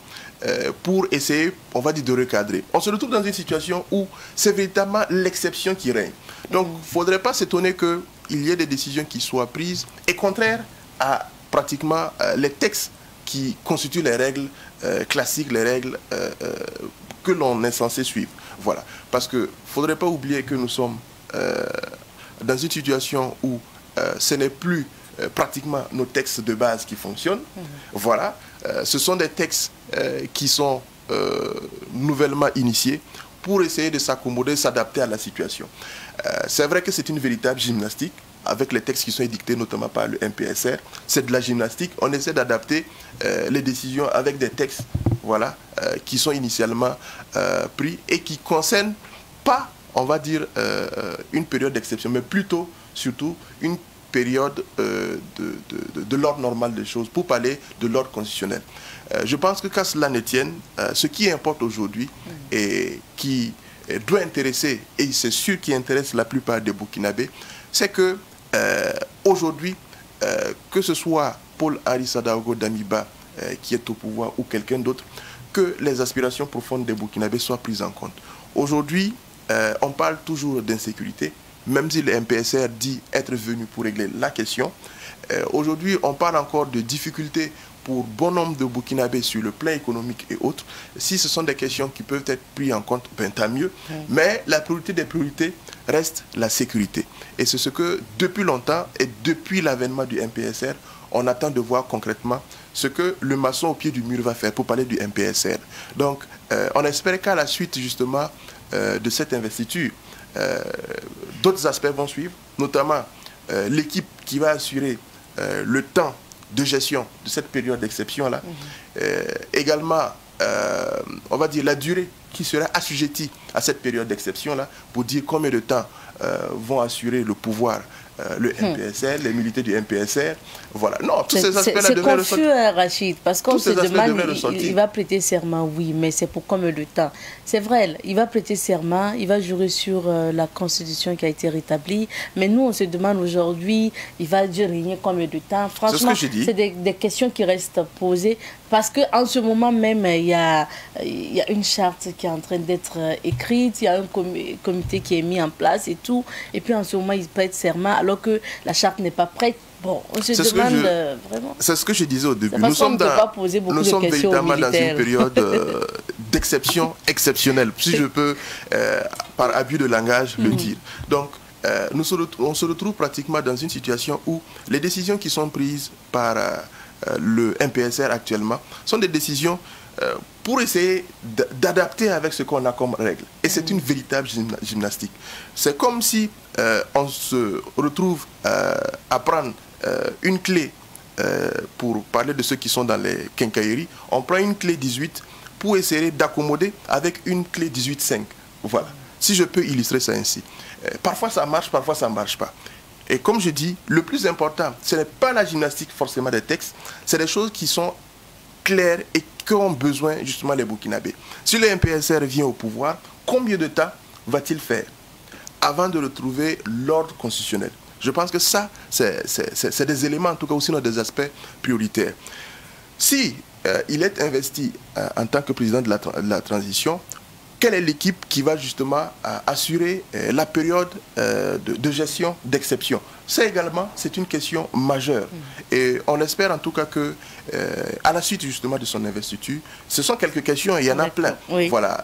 pour essayer, on va dire, de recadrer. On se retrouve dans une situation où c'est véritablement l'exception qui règne. Donc, il ne faudrait pas s'étonner qu'il y ait des décisions qui soient prises et contraires à pratiquement les textes qui constituent les règles classiques, les règles que l'on est censé suivre. Voilà. Parce qu'il ne faudrait pas oublier que nous sommes dans une situation où ce n'est plus pratiquement nos textes de base qui fonctionnent. Voilà. Ce sont des textes qui sont nouvellement initiés pour essayer de s'accommoder, s'adapter à la situation. C'est vrai que c'est une véritable gymnastique avec les textes qui sont édictés notamment par le MPSR. C'est de la gymnastique. On essaie d'adapter les décisions avec des textes voilà, qui sont initialement pris et qui ne concernent pas, on va dire, une période d'exception, mais plutôt, surtout, une période de l'ordre normal des choses, pour parler de l'ordre constitutionnel. Je pense que qu'à cela ne tienne, ce qui importe aujourd'hui et qui doit intéresser, et c'est sûr qui intéresse la plupart des Burkinabés, c'est que aujourd'hui, que ce soit Paul-Henri Sandaogo Damiba qui est au pouvoir ou quelqu'un d'autre, que les aspirations profondes des Burkinabés soient prises en compte. Aujourd'hui, on parle toujours d'insécurité, même si le MPSR dit être venu pour régler la question. Aujourd'hui, on parle encore de difficultés pour bon nombre de Burkinabés sur le plan économique et autres. Si ce sont des questions qui peuvent être prises en compte, ben, tant mieux. Mais la priorité des priorités reste la sécurité. Et c'est ce que, depuis longtemps, et depuis l'avènement du MPSR, on attend de voir concrètement ce que le maçon au pied du mur va faire pour parler du MPSR. Donc, on espère qu'à la suite, justement, de cette investiture, d'autres aspects vont suivre, notamment l'équipe qui va assurer le temps de gestion de cette période d'exception-là. Également, on va dire la durée qui sera assujettie à cette période d'exception-là pour dire combien de temps vont assurer le pouvoir le MPSR, les militaires du MPSR. Voilà. Non, tous ces aspects-là devraient ressortir. C'est confus, Rachid, parce qu'on se demande, il va prêter serment, oui, mais c'est pour combien de temps? C'est vrai, il va prêter serment, il va jurer sur la Constitution qui a été rétablie, mais nous, on se demande aujourd'hui, il va régner combien de temps? Franchement, c'est des questions qui restent posées, parce qu'en ce moment même, il y a une charte qui est en train d'être écrite, il y a un comité qui est mis en place et tout, et puis en ce moment, il prête serment, alors que la charte n'est pas prête Bon, on se demande vraiment... C'est ce que je disais au début. Nous sommes véritablement dans une période d'exception exceptionnelle, si je peux, par abus de langage, le dire. Donc, on se retrouve pratiquement dans une situation où les décisions qui sont prises par le MPSR actuellement sont des décisions pour essayer d'adapter avec ce qu'on a comme règle. Et c'est une véritable gymnastique. C'est comme si on se retrouve à prendre une clé, pour parler de ceux qui sont dans les quincailleries, on prend une clé 18 pour essayer d'accommoder avec une clé 18.5. Voilà. Si je peux illustrer ça ainsi. Parfois ça marche, parfois ça ne marche pas. Et comme je dis, le plus important, ce n'est pas la gymnastique forcément des textes, c'est des choses qui sont claires et qu'ont besoin justement les Burkinabés. Si le MPSR vient au pouvoir, combien de temps va-t-il faire avant de retrouver l'ordre constitutionnel? Je pense que ça, c'est des éléments, en tout cas aussi dans des aspects prioritaires. Si il est investi en tant que président de la transition, quelle est l'équipe qui va justement assurer la période de gestion d'exception? Ça également, c'est une question majeure. Et on espère en tout cas que, à la suite justement de son investiture, ce sont quelques questions, et il y en a plein. Oui. Voilà,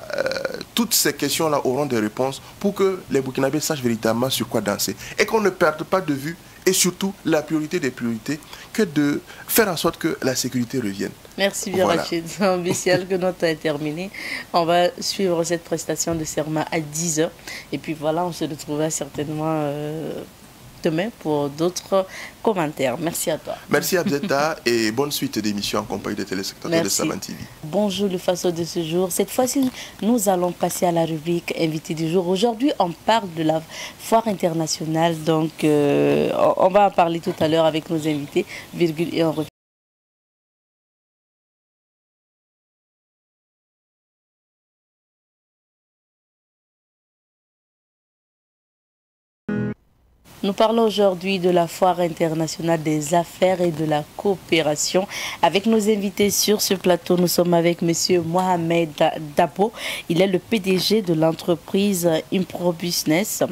toutes ces questions-là auront des réponses pour que les Burkinabés sachent véritablement sur quoi danser. Et qu'on ne perde pas de vue, et surtout la priorité des priorités, que de faire en sorte que la sécurité revienne. Merci bien, voilà. Rachid. C'est ambitieux que notre temps est terminé. On va suivre cette prestation de serment à 10 h. Et puis voilà, on se retrouvera certainement demain pour d'autres commentaires. Merci à toi. Merci Abzeta et bonne suite d'émissions en compagnie des téléspectateurs de Saban TV. Bonjour le faso de ce jour. Cette fois-ci, nous allons passer à la rubrique invité du jour. Aujourd'hui, on parle de la foire internationale. Donc, on va en parler tout à l'heure avec nos invités. Virgule et on revient. Nous parlons aujourd'hui de la Foire internationale des affaires et de la coopération. Avec nos invités sur ce plateau, nous sommes avec M. Mohamed Dabo. Il est le PDG de l'entreprise Impro Business.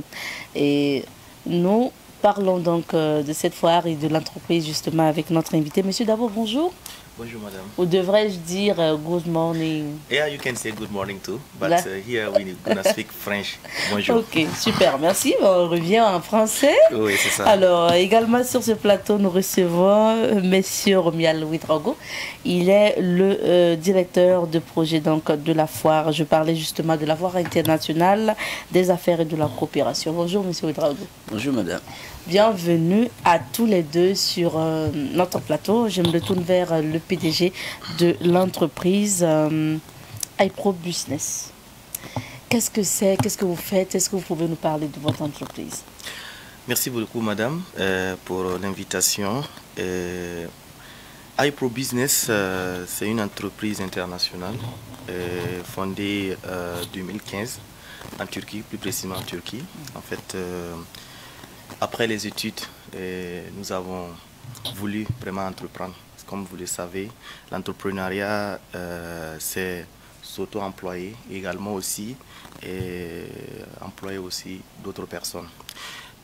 Et nous parlons donc de cette foire et de l'entreprise justement avec notre invité. M. Dabo, bonjour. Bonjour madame. Ou devrais-je dire good morning? Yeah, you can say good morning too, but here we're gonna speak French. Bonjour. Ok, super, merci. On revient en français. Oui, c'est ça. Alors, également sur ce plateau, nous recevons Monsieur Romuald Ouedraogo. Il est le directeur de projet donc, de la foire. Je parlais justement de la foire internationale des affaires et de la coopération. Bonjour Monsieur Ouedraogo. Bonjour madame. Bienvenue à tous les deux sur notre plateau. Je me retourne vers le PDG de l'entreprise Impro Business. Qu'est-ce que c'est? Qu'est-ce que vous faites? Est-ce que vous pouvez nous parler de votre entreprise? Merci beaucoup madame pour l'invitation. Impro Business, c'est une entreprise internationale fondée en 2015 en Turquie, plus précisément en Turquie. En fait, après les études, nous avons voulu vraiment entreprendre. Comme vous le savez, l'entrepreneuriat, c'est s'auto-employer, également aussi, et employer aussi d'autres personnes.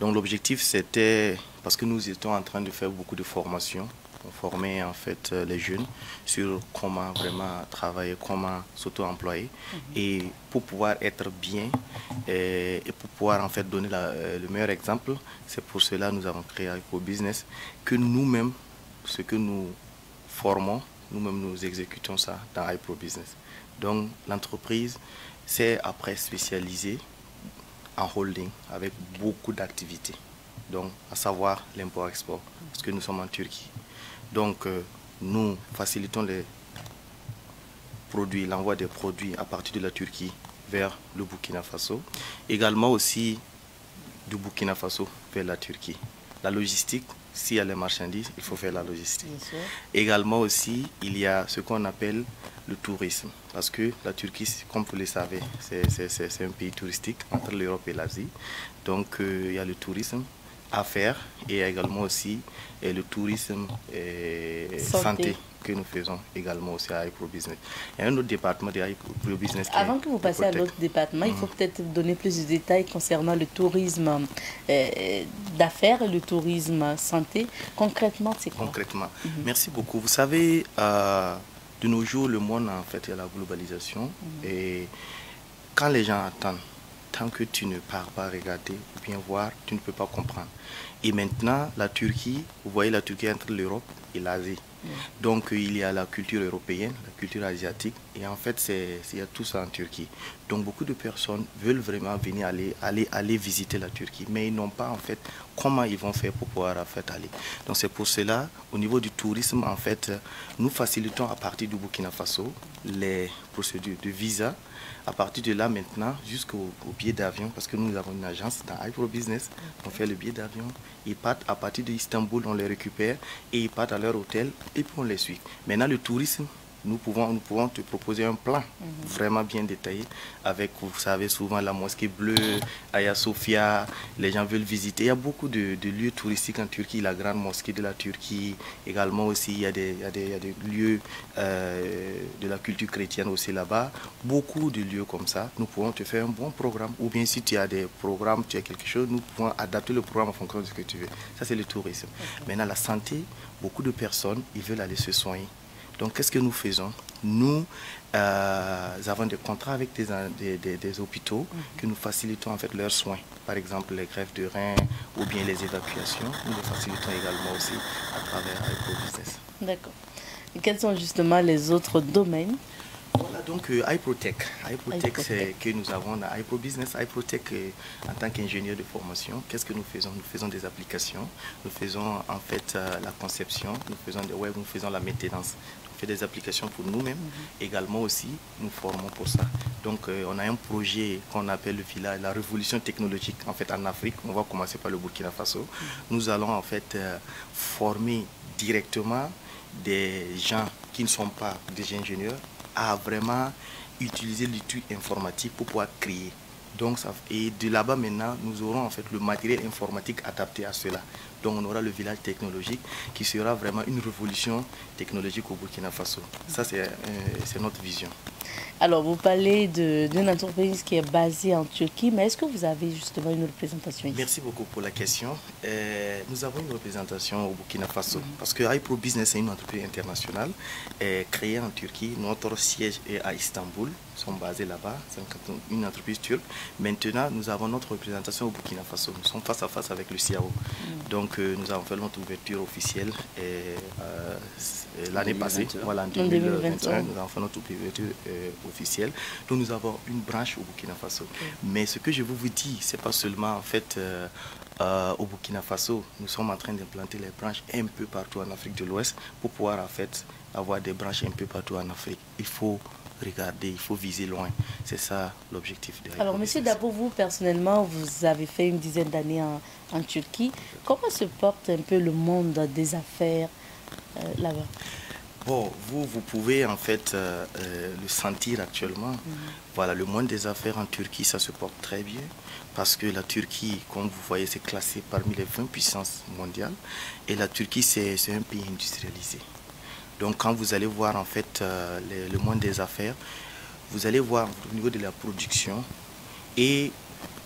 Donc l'objectif, c'était, parce que nous étions en train de faire beaucoup de formations, on formait en fait les jeunes sur comment vraiment travailler, comment s'auto-employer et pour pouvoir être bien et pour pouvoir en fait donner le meilleur exemple. C'est pour cela que nous avons créé Impro Business, que nous-mêmes, ce que nous formons, nous-mêmes nous exécutons ça dans Impro Business. Donc l'entreprise s'est après spécialisée en holding avec beaucoup d'activités, donc à savoir l'import-export, parce que nous sommes en Turquie. Donc, nous facilitons les produits, l'envoi des produits à partir de la Turquie vers le Burkina Faso. Également aussi du Burkina Faso vers la Turquie. La logistique, s'il y a les marchandises, il faut faire la logistique. Également aussi, il y a ce qu'on appelle le tourisme. Parce que la Turquie, comme vous le savez, c'est un pays touristique entre l'Europe et l'Asie. Donc, il y a le tourisme à faire et également aussi le tourisme santé. que nous faisons également aussi à iPro Business. Il y a un autre département de iPro Business. Avant que vous passiez à l'autre département, il faut peut-être donner plus de détails concernant le tourisme d'affaires et le tourisme santé. Concrètement, c'est quoi? Concrètement. Merci beaucoup. Vous savez, de nos jours, le monde, en fait, il y a la globalisation. Et quand les gens attendent, tant que tu ne pars pas regarder ou bien voir, tu ne peux pas comprendre. Et maintenant, la Turquie, vous voyez la Turquie entre l'Europe et l'Asie. Donc il y a la culture européenne, la culture asiatique, et en fait il y a tout ça en Turquie. Donc beaucoup de personnes veulent vraiment venir aller visiter la Turquie, mais ils n'ont pas en fait comment ils vont faire pour pouvoir en fait aller. Donc c'est pour cela, au niveau du tourisme, en fait, nous facilitons à partir du Burkina Faso les procédures de visa. À partir de là maintenant, jusqu'au billet d'avion, parce que nous avons une agence dans iPro Business, on fait le billet d'avion, ils partent à partir d'Istanbul, on les récupère et ils partent à leur hôtel et puis on les suit. Maintenant le tourisme, nous pouvons te proposer un plan vraiment bien détaillé avec, vous savez, souvent la mosquée bleue, Hagia Sophia, les gens veulent visiter. Il y a beaucoup de lieux touristiques en Turquie, la grande mosquée de la Turquie, également aussi il y a des lieux de la culture chrétienne aussi là-bas, beaucoup de lieux comme ça. Nous pouvons te faire un bon programme, ou bien si tu as des programmes, tu as quelque chose, nous pouvons adapter le programme en fonction de ce que tu veux. Ça c'est le tourisme. Maintenant la santé, beaucoup de personnes, ils veulent aller se soigner. Donc, qu'est-ce que nous faisons? Nous avons des contrats avec des hôpitaux que nous facilitons en fait leurs soins. Par exemple, les greffes de reins ou bien les évacuations. Nous les facilitons également aussi à travers iPro Business. D'accord. Et quels sont justement les autres domaines? Voilà, donc iProtech. iProtech, c'est que nous avons dans iPro Business. iProtech, en tant qu'ingénieur de formation, qu'est-ce que nous faisons? Nous faisons des applications, nous faisons en fait la conception, nous faisons des web, nous faisons la maintenance. On fait des applications pour nous-mêmes. Également aussi, nous formons pour ça. Donc, on a un projet qu'on appelle le village, la révolution technologique en fait en Afrique. On va commencer par le Burkina Faso. Nous allons en fait former directement des gens qui ne sont pas des ingénieurs à vraiment utiliser l'outil informatique pour pouvoir créer. Donc, et de là-bas maintenant, nous aurons en fait le matériel informatique adapté à cela. Donc on aura le village technologique qui sera vraiment une révolution technologique au Burkina Faso. Ça c'est notre vision. Alors vous parlez d'une entreprise qui est basée en Turquie, mais est-ce que vous avez justement une représentation ici? Merci beaucoup pour la question. Nous avons une représentation au Burkina Faso parce que iPro Business est une entreprise internationale créée en Turquie. Notre siège est à Istanbul. Nous sommes basés là-bas. C'est une entreprise turque. Maintenant, nous avons notre représentation au Burkina Faso. Nous sommes face à face avec le CIAO. Donc nous avons fait notre ouverture officielle l'année passée, voilà, en 2021, nous avons fait notre ouverture officielle. Donc nous avons une branche au Burkina Faso. Mais ce que je veux vous dire, c'est pas seulement en fait au Burkina Faso, nous sommes en train d'implanter les branches un peu partout en Afrique de l'Ouest pour pouvoir en fait avoir des branches un peu partout en Afrique. Il faut regarder, il faut viser loin. C'est ça l'objectif. Alors, Monsieur Dabo, vous personnellement, vous avez fait une dizaine d'années en Turquie. Comment se porte un peu le monde des affaires là-bas? Bon, vous pouvez en fait le sentir actuellement. Voilà, le monde des affaires en Turquie, ça se porte très bien. Parce que la Turquie, comme vous voyez, c'est classé parmi les 20 puissances mondiales. Et la Turquie, c'est un pays industrialisé. Donc quand vous allez voir en fait le monde des affaires, vous allez voir au niveau de la production. Et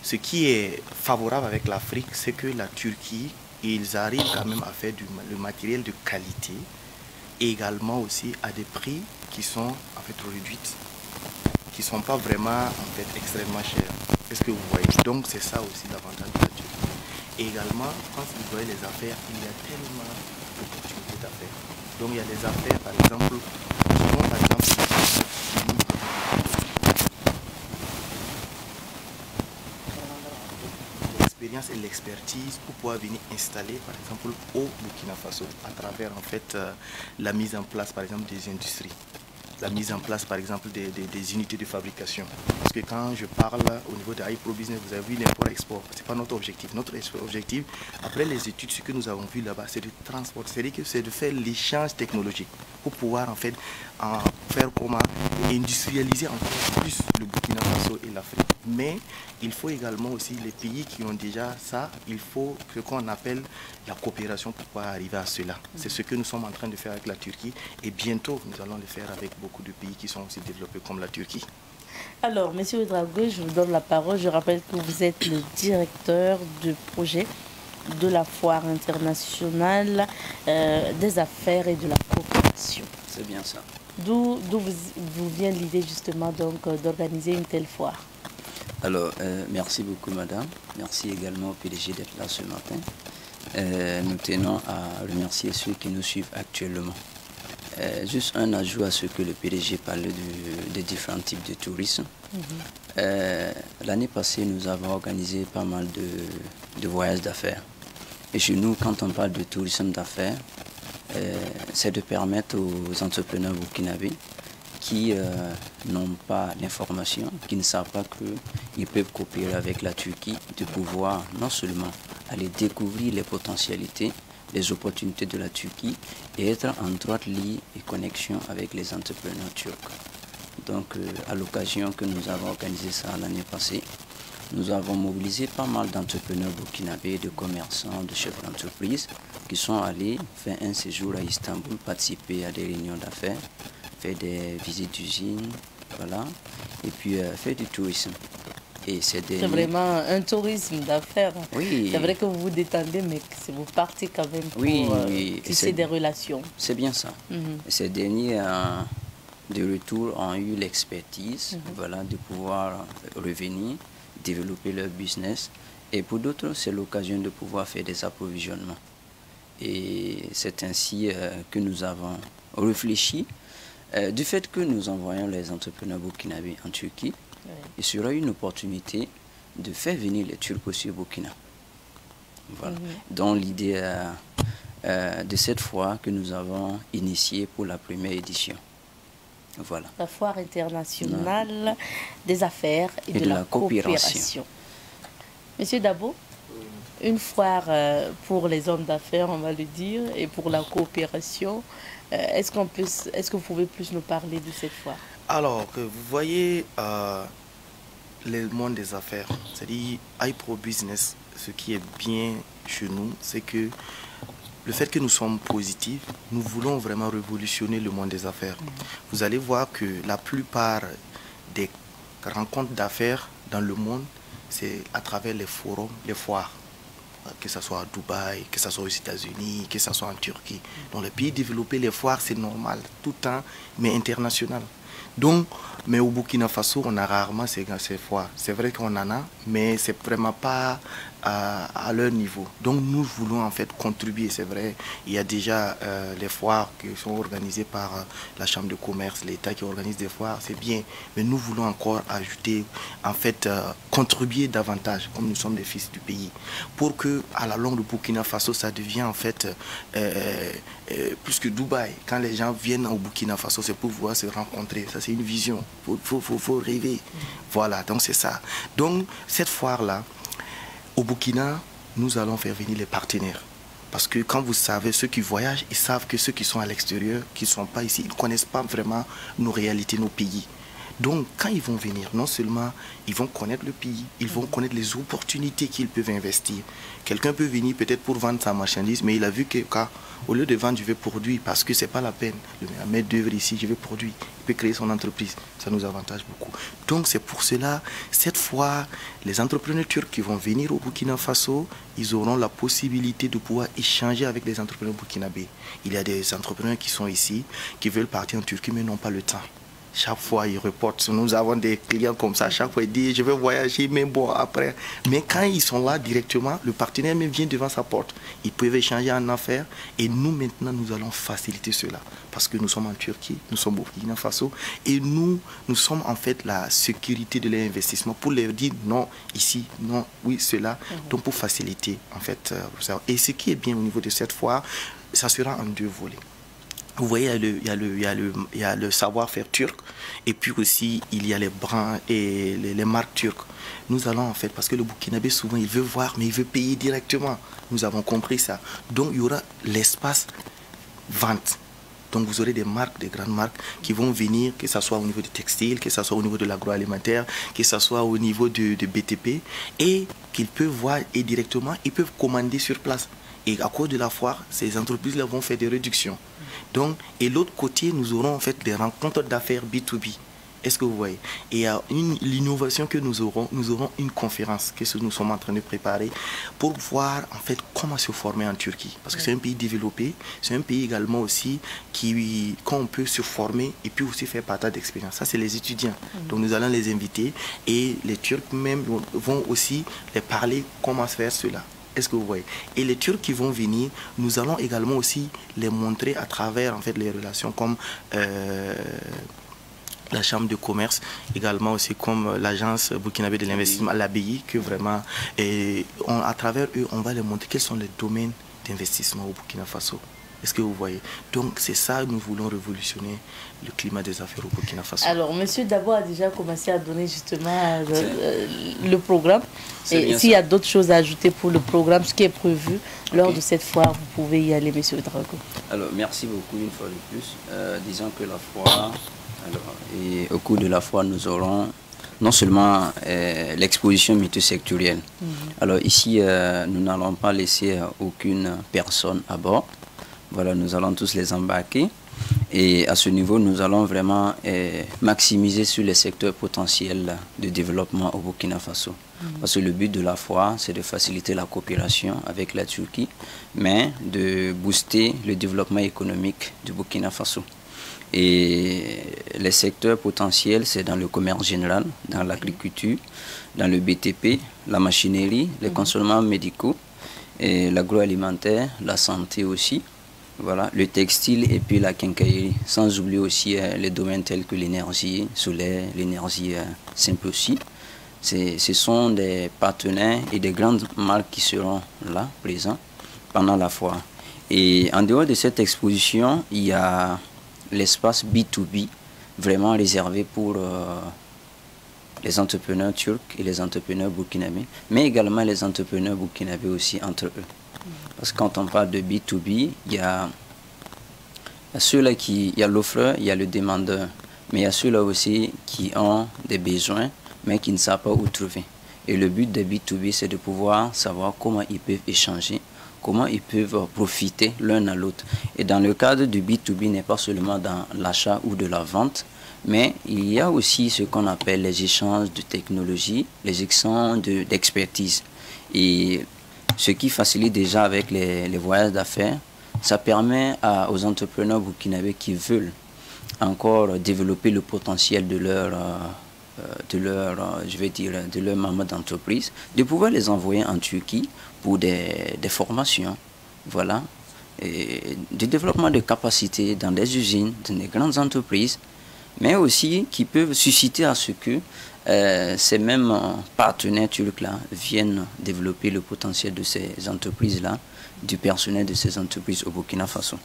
ce qui est favorable avec l'Afrique, c'est que la Turquie, ils arrivent quand même à faire le matériel de qualité et également aussi à des prix qui sont en fait réduits, qui ne sont pas vraiment en fait extrêmement chers. Est-ce que vous voyez? Donc c'est ça aussi l'avantage de la Turquie. Et également, quand vous voyez les affaires, il y a tellement d'opportunités d'affaires. Donc il y a des affaires, par exemple, l'expérience et l'expertise pour pouvoir venir installer, par exemple, au Burkina Faso, à travers en fait la mise en place, par exemple, des industries. la mise en place, par exemple, des unités de fabrication. Parce que quand je parle au niveau de iPro Business, vous avez vu l'import-export. Ce n'est pas notre objectif. Notre objectif, après les études, ce que nous avons vu là-bas, c'est de transporter, c'est de faire l'échange technologique pour pouvoir en fait faire comment industrialiser encore plus le Burkina Faso et l'Afrique. Mais il faut également aussi les pays qui ont déjà ça, il faut ce qu'on appelle la coopération pour pouvoir arriver à cela. C'est ce que nous sommes en train de faire avec la Turquie et bientôt nous allons le faire avec beaucoup de pays qui sont aussi développés comme la Turquie. Alors, Monsieur Ouedraogo, je vous donne la parole. Je rappelle que vous êtes le directeur du projet de la foire internationale des affaires et de la coopération. C'est bien ça. D'où vous vient l'idée justement donc d'organiser une telle foire? Alors, merci beaucoup madame. Merci également au PDG d'être là ce matin. Nous tenons à remercier ceux qui nous suivent actuellement. Juste un ajout à ce que le PDG parlait des différents types de tourisme. L'année passée, nous avons organisé pas mal de voyages d'affaires. Et chez nous, quand on parle de tourisme d'affaires, c'est de permettre aux entrepreneurs burkinabés qui n'ont pas l'information, qui ne savent pas qu'ils peuvent coopérer avec la Turquie, de pouvoir non seulement aller découvrir les potentialités, les opportunités de la Turquie et être en droite ligne et connexion avec les entrepreneurs turcs. Donc à l'occasion que nous avons organisé ça l'année passée, nous avons mobilisé pas mal d'entrepreneurs burkinabés, de commerçants, de chefs d'entreprise qui sont allés faire un séjour à Istanbul, participer à des réunions d'affaires, faire des visites d'usines, voilà, et puis faire du tourisme. C'est vraiment un tourisme d'affaires. Oui. C'est vrai que vous vous détendez, mais vous partez quand même pour tisser des relations. C'est bien ça. Ces derniers, de retour, ont eu l'expertise voilà, de pouvoir revenir, développer leur business. Et pour d'autres, c'est l'occasion de pouvoir faire des approvisionnements. Et c'est ainsi que nous avons réfléchi. Du fait que nous envoyons les entrepreneurs burkinabés en Turquie, il sera une opportunité de faire venir les Turcs aussi au Burkina. Voilà. Donc l'idée de cette foire que nous avons initiée pour la première édition. Voilà. La foire internationale des affaires et de la coopération. Monsieur Dabo, une foire pour les hommes d'affaires, on va le dire, et pour la coopération. Est-ce que vous pouvez plus nous parler de cette foire? Alors, vous voyez le monde des affaires, c'est-à-dire iPro Business, ce qui est bien chez nous, c'est que le fait que nous sommes positifs, nous voulons vraiment révolutionner le monde des affaires. Vous allez voir que la plupart des rencontres d'affaires dans le monde, c'est à travers les forums, les foires. Que ce soit à Dubaï, que ce soit aux États-Unis, que ce soit en Turquie. Dans les pays développés, les foires, c'est normal, tout le temps, mais international. Donc, mais au Burkina Faso, on a rarement ces foires. C'est vrai qu'on en a, mais c'est vraiment pas à leur niveau. Donc, nous voulons en fait contribuer. C'est vrai, il y a déjà les foires qui sont organisées par la Chambre de commerce, l'État qui organise des foires, c'est bien. Mais nous voulons encore ajouter, en fait, contribuer davantage, comme nous sommes des fils du pays, pour que à la longue, le Burkina Faso, ça devient en fait plus que Dubaï. Quand les gens viennent au Burkina Faso, c'est pour pouvoir se rencontrer. Ça, c'est une vision. Faut rêver. Voilà, donc c'est ça. Donc, cette foire-là, au Burkina, nous allons faire venir les partenaires. Parce que quand vous savez, ceux qui voyagent, ils savent que ceux qui sont à l'extérieur, qui ne sont pas ici, ils ne connaissent pas vraiment nos réalités, nos pays. Donc, quand ils vont venir, non seulement ils vont connaître le pays, ils vont connaître les opportunités qu'ils peuvent investir. Quelqu'un peut venir peut-être pour vendre sa marchandise, mais il a vu que au lieu de vendre, je vais produire parce que ce n'est pas la peine. La main d'œuvre ici, je vais produire. Il peut créer son entreprise. Ça nous avantage beaucoup. Donc, c'est pour cela, cette fois, les entrepreneurs turcs qui vont venir au Burkina Faso, ils auront la possibilité de pouvoir échanger avec les entrepreneurs burkinabés. Il y a des entrepreneurs qui sont ici, qui veulent partir en Turquie, mais n'ont pas le temps. Chaque fois, ils reportent. Nous avons des clients comme ça. Chaque fois, ils disent, je vais voyager, mais bon, après. Mais quand ils sont là directement, le partenaire même vient devant sa porte. Ils peuvent échanger en affaires. Et nous, maintenant, nous allons faciliter cela. Parce que nous sommes en Turquie, nous sommes au Burkina Faso. Et nous sommes en fait la sécurité de l'investissement pour leur dire non, ici, non, oui, cela. Donc, pour faciliter, en fait. Et ce qui est bien au niveau de cette foire, ça sera en deux volets. Vous voyez, il y a le savoir-faire turques. Et puis aussi, il y a les brins et les marques turques. Nous allons en fait, parce que le Burkinabé, souvent, il veut voir, mais il veut payer directement. Nous avons compris ça. Donc, il y aura l'espace vente. Donc, vous aurez des marques, des grandes marques qui vont venir, que ce soit au niveau du textile, que ce soit au niveau de l'agroalimentaire, que ce soit au niveau de BTP, et qu'ils peuvent voir et directement, ils peuvent commander sur place. Et à cause de la foire, ces entreprises-là vont faire des réductions. Donc, et l'autre côté, nous aurons en fait des rencontres d'affaires B2B. Est-ce que vous voyez? Et l'innovation que nous aurons une conférence que nous sommes en train de préparer pour voir en fait comment se former en Turquie. Parce que c'est un pays développé, c'est un pays également aussi quand on peut se former et puis aussi faire partage d'expérience. Ça, c'est les étudiants. Donc nous allons les inviter et les Turcs même vont aussi les parler comment faire cela. Est-ce que vous voyez? Et les Turcs qui vont venir, nous allons également aussi les montrer à travers en fait les relations comme la chambre de commerce, également aussi comme l'agence burkinabé de l'investissement, l'ABI, que vraiment, à travers eux, on va les montrer quels sont les domaines d'investissement au Burkina Faso. Est-ce que vous voyez? Donc c'est ça, nous voulons révolutionner le climat des affaires au Burkina Faso. Alors, monsieur Dabo a déjà commencé à donner justement le programme. Et s'il y a d'autres choses à ajouter pour le programme, ce qui est prévu lors de cette foire, vous pouvez y aller, monsieur Drago. Alors, merci beaucoup une fois de plus. Disons que la foire, et au cours de la foire, nous aurons non seulement l'exposition multisectorielle. Alors ici, nous n'allons pas laisser aucune personne à bord. Voilà, nous allons tous les embarquer. Et à ce niveau, nous allons vraiment maximiser sur les secteurs potentiels de développement au Burkina Faso. Parce que le but de la foire, c'est de faciliter la coopération avec la Turquie, mais de booster le développement économique du Burkina Faso. Et les secteurs potentiels, c'est dans le commerce général, dans l'agriculture, dans le BTP, la machinerie, les consommations médicaux, l'agroalimentaire, la santé aussi. Voilà, le textile et puis la quincaillerie, sans oublier aussi les domaines tels que l'énergie solaire, l'énergie simple aussi. Ce sont des partenaires et des grandes marques qui seront là, présents, pendant la foire. Et en dehors de cette exposition, il y a l'espace B2B, vraiment réservé pour les entrepreneurs turcs et les entrepreneurs burkinabés, mais également les entrepreneurs burkinabés aussi entre eux. Parce que quand on parle de B2B, il y a ceux-là il y a l'offreur, il y a le demandeur, mais il y a ceux-là aussi qui ont des besoins, mais qui ne savent pas où trouver. Et le but des B2B, c'est de pouvoir savoir comment ils peuvent échanger, comment ils peuvent profiter l'un à l'autre. Et dans le cadre du B2B, n'est pas seulement dans l'achat ou de la vente, mais il y a aussi ce qu'on appelle les échanges de technologie, les échanges d'expertise. Et ce qui facilite déjà avec les voyages d'affaires, ça permet aux entrepreneurs burkinabés qui veulent encore développer le potentiel de leur membre d'entreprise, de pouvoir les envoyer en Turquie pour des formations, voilà, et du développement de capacités dans des usines, dans des grandes entreprises, mais aussi qui peuvent susciter à ce que ces mêmes partenaires turcs-là viennent développer le potentiel de ces entreprises-là, du personnel de ces entreprises au Burkina Faso.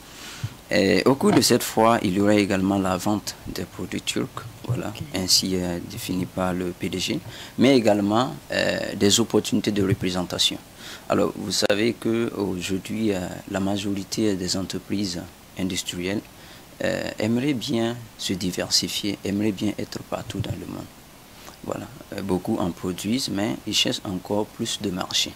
Et au cours de cette foire, il y aura également la vente des produits turcs, voilà, ainsi défini par le PDG, mais également des opportunités de représentation. Alors, vous savez qu'aujourd'hui, la majorité des entreprises industrielles aimeraient bien se diversifier, aimeraient bien être partout dans le monde. Voilà. Beaucoup en produisent, mais ils cherchent encore plus de marché.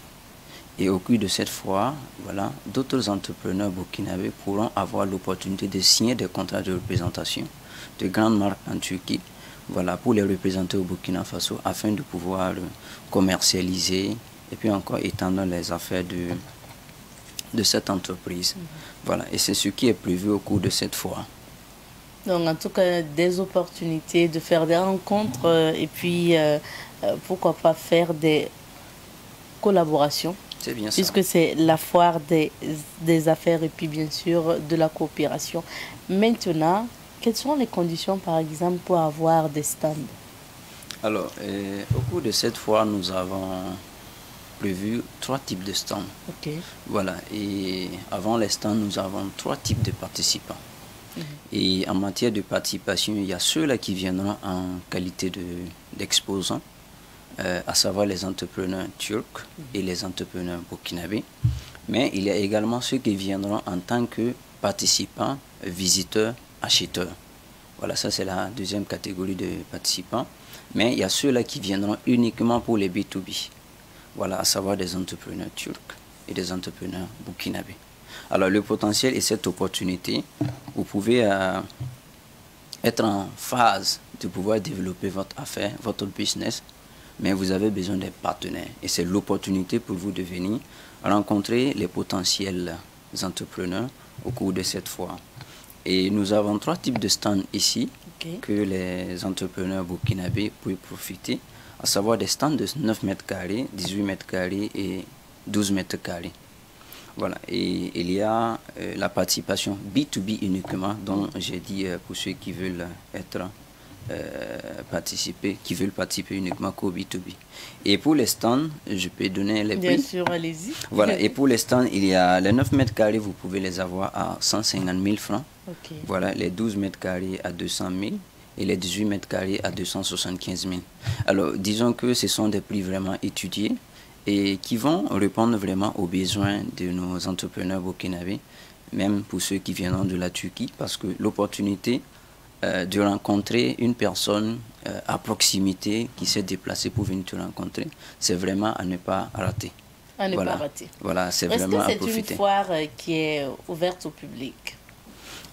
Et au cours de cette foire, voilà, d'autres entrepreneurs burkinabés pourront avoir l'opportunité de signer des contrats de représentation de grandes marques en Turquie, voilà, pour les représenter au Burkina Faso afin de pouvoir commercialiser et puis encore étendre les affaires de cette entreprise. Voilà, et c'est ce qui est prévu au cours de cette foire. Donc en tout cas, des opportunités de faire des rencontres et puis pourquoi pas faire des collaborations. C'est bien ça. Puisque c'est la foire des affaires et puis bien sûr de la coopération. Maintenant, quelles sont les conditions par exemple pour avoir des stands? Alors, au cours de cette foire, nous avons prévu 3 types de stands. Ok. Voilà, et avant les stands, nous avons 3 types de participants. Et en matière de participation, il y a ceux-là qui viendront en qualité d'exposants, à savoir les entrepreneurs turcs et les entrepreneurs burkinabés. Mais il y a également ceux qui viendront en tant que participants, visiteurs, acheteurs. Voilà, ça c'est la deuxième catégorie de participants. Mais il y a ceux-là qui viendront uniquement pour les B2B. Voilà, à savoir des entrepreneurs turcs et des entrepreneurs burkinabés. Alors le potentiel et cette opportunité, vous pouvez être en phase de pouvoir développer votre affaire, votre business, mais vous avez besoin des partenaires. Et c'est l'opportunité pour vous de venir rencontrer les potentiels entrepreneurs au cours de cette foire. Et nous avons 3 types de stands ici que les entrepreneurs burkinabés peuvent profiter, à savoir des stands de 9 mètres carrés, 18 mètres carrés et 12 mètres carrés. Voilà, et il y a la participation B2B uniquement, dont j'ai dit pour ceux qui veulent participer uniquement qu'au B2B. Et pour les stands, je peux donner les prix. Bien sûr, allez-y. Voilà, et pour les stands, il y a les 9 mètres carrés, vous pouvez les avoir à 150 000 francs. Voilà, les 12 mètres carrés à 200 000 et les 18 mètres carrés à 275 000. Alors, disons que ce sont des prix vraiment étudiés et qui vont répondre vraiment aux besoins de nos entrepreneurs burkinabés, même pour ceux qui viendront de la Turquie, parce que l'opportunité de rencontrer une personne à proximité qui s'est déplacée pour venir te rencontrer, c'est vraiment à ne pas rater. À ne pas rater. Voilà, c'est vraiment à profiter. Est-ce que c'est une foire qui est ouverte au public?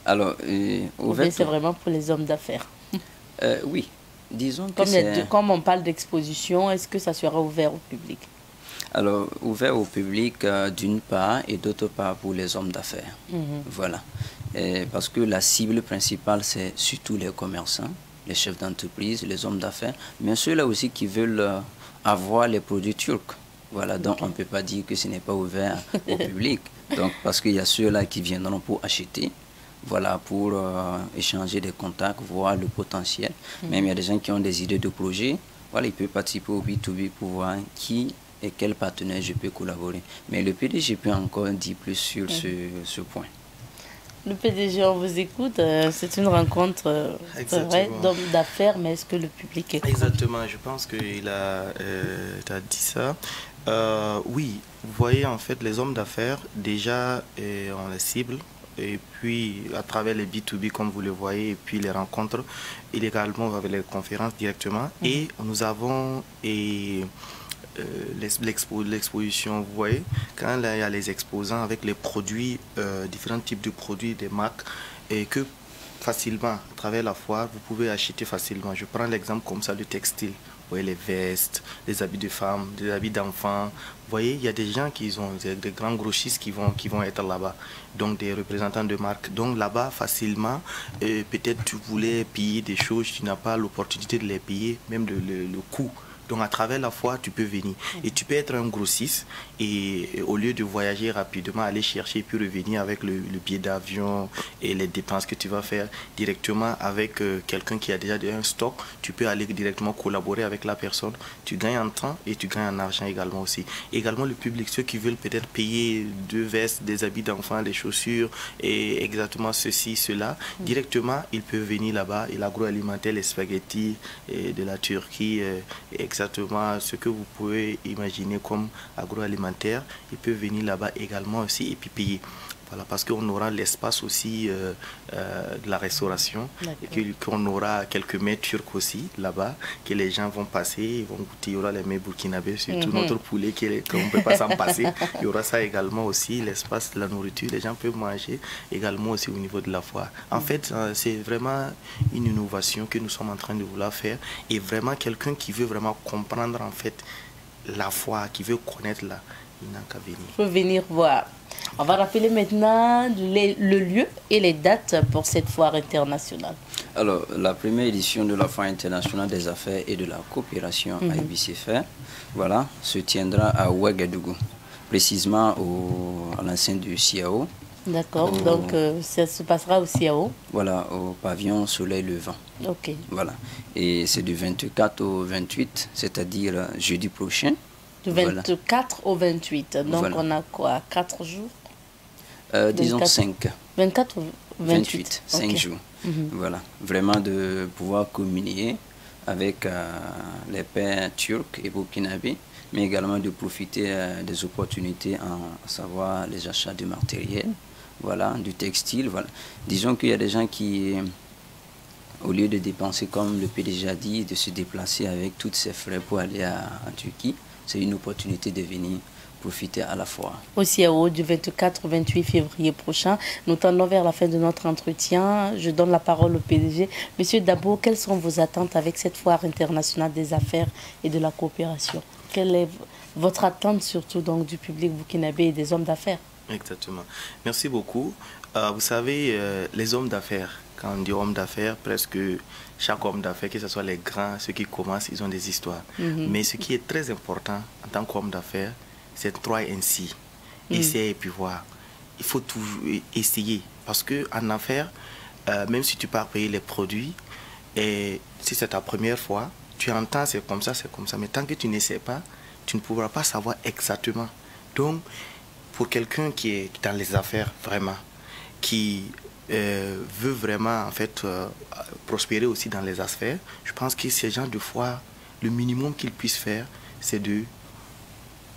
Alors, c'est vraiment pour les hommes d'affaires? Oui, disons que comme on parle d'exposition, est-ce que ça sera ouvert au public? Alors, ouvert au public d'une part et d'autre part pour les hommes d'affaires. Voilà. Parce que la cible principale, c'est surtout les commerçants, les chefs d'entreprise, les hommes d'affaires, mais ceux-là aussi qui veulent avoir les produits turcs. Voilà, donc on ne peut pas dire que ce n'est pas ouvert au public. Donc, parce qu'il y a ceux-là qui viendront pour acheter, voilà, pour échanger des contacts, voir le potentiel. Même il y a des gens qui ont des idées de projet, voilà, ils peuvent participer au B2B pour voir qui et quel partenaire je peux collaborer. Mais le PDG peut encore dire plus sur ce point. Le PDG, on vous écoute. C'est une rencontre d'hommes d'affaires, mais est-ce que le public est Exactement, je pense qu'il a dit ça. Oui, vous voyez, en fait, les hommes d'affaires, déjà, on les cible. Et puis, à travers les B2B, comme vous le voyez, et puis les rencontres, illégalement avec les conférences directement. Et nous avons... l'exposition, vous voyez, quand il y a les exposants avec les produits, différents types de produits, des marques, et que facilement, à travers la foire, vous pouvez acheter facilement. Je prends l'exemple comme ça du textile. Vous voyez, les vestes, les habits de femmes, des habits d'enfants. Vous voyez, il y a des gens qui ont des grands grossistes qui vont être là-bas. Donc, des représentants de marques. Donc, là-bas, facilement, peut-être tu voulais payer des choses, tu n'as pas l'opportunité de les payer, même le coût. Donc à travers la foire, tu peux venir. Et tu peux être un grossiste et au lieu de voyager rapidement, aller chercher puis revenir avec le billet d'avion et les dépenses que tu vas faire directement avec quelqu'un qui a déjà un stock, tu peux aller directement collaborer avec la personne. Tu gagnes en temps et tu gagnes en argent également aussi. Également le public, ceux qui veulent peut-être payer 2 vestes, des habits d'enfants, des chaussures et exactement ceci, cela, directement, ils peuvent venir là-bas. Et l'agroalimentaire, les spaghettis de la Turquie, exactement ce que vous pouvez imaginer comme agroalimentaire, ils peuvent venir là-bas également aussi et puis payer. Voilà, parce qu'on aura l'espace aussi de la restauration et qu'on aura quelques mets turcs aussi là-bas, que les gens vont passer, ils vont goûter, il y aura les mets burkinabés, surtout notre poulet qu'on ne peut pas s'en passer. Il y aura ça également aussi, l'espace de la nourriture, les gens peuvent manger également aussi au niveau de la foire. En fait, c'est vraiment une innovation que nous sommes en train de vouloir faire et vraiment quelqu'un qui veut vraiment comprendre en fait la foire, qui veut connaître là, il n'a qu'à venir. Il faut venir voir. On va rappeler maintenant le lieu et les dates pour cette foire internationale. Alors, la première édition de la foire internationale des affaires et de la coopération à IBCFR, voilà, se tiendra à Ouagadougou, précisément à l'enceinte du CIAO. D'accord, donc ça se passera au CIAO. Voilà, au pavillon Soleil Levant. Ok. Voilà, et c'est du 24 au 28, c'est-à-dire jeudi prochain. Du 24 au 28, donc voilà. on a quoi, 4 jours? Disons 24. 5. 24 ou 28? 5 Ok. jours. Voilà. Vraiment de pouvoir communier avec les pères turcs et burkinabés, mais également de profiter des opportunités, à savoir les achats de matériel, voilà, du textile. Voilà. Disons qu'il y a des gens qui, au lieu de dépenser, comme le PDG a dit, de se déplacer avec tous ces frais pour aller en Turquie, c'est une opportunité de venir profiter à la fois. Au CIAO du 24 au 28 février prochain. Nous tendons vers la fin de notre entretien. Je donne la parole au PDG. Monsieur Dabo, quelles sont vos attentes avec cette foire internationale des affaires et de la coopération? Quelle est votre attente surtout donc du public burkinabé et des hommes d'affaires? Exactement. Merci beaucoup. Vous savez, les hommes d'affaires, quand on dit hommes d'affaires, presque chaque homme d'affaires, que ce soit les grands, ceux qui commencent, ils ont des histoires. Mais ce qui est très important en tant qu'homme d'affaires, c'est trois ainsi. Essayer et puis voir. Il faut toujours essayer. Parce qu'en affaires, même si tu pars payer les produits, et si c'est ta première fois, tu entends c'est comme ça, c'est comme ça. Mais tant que tu n'essaies pas, tu ne pourras pas savoir exactement. Donc, pour quelqu'un qui est dans les affaires vraiment, qui veut vraiment en fait prospérer aussi dans les affaires, je pense que ces gens de foire, le minimum qu'ils puissent faire, c'est de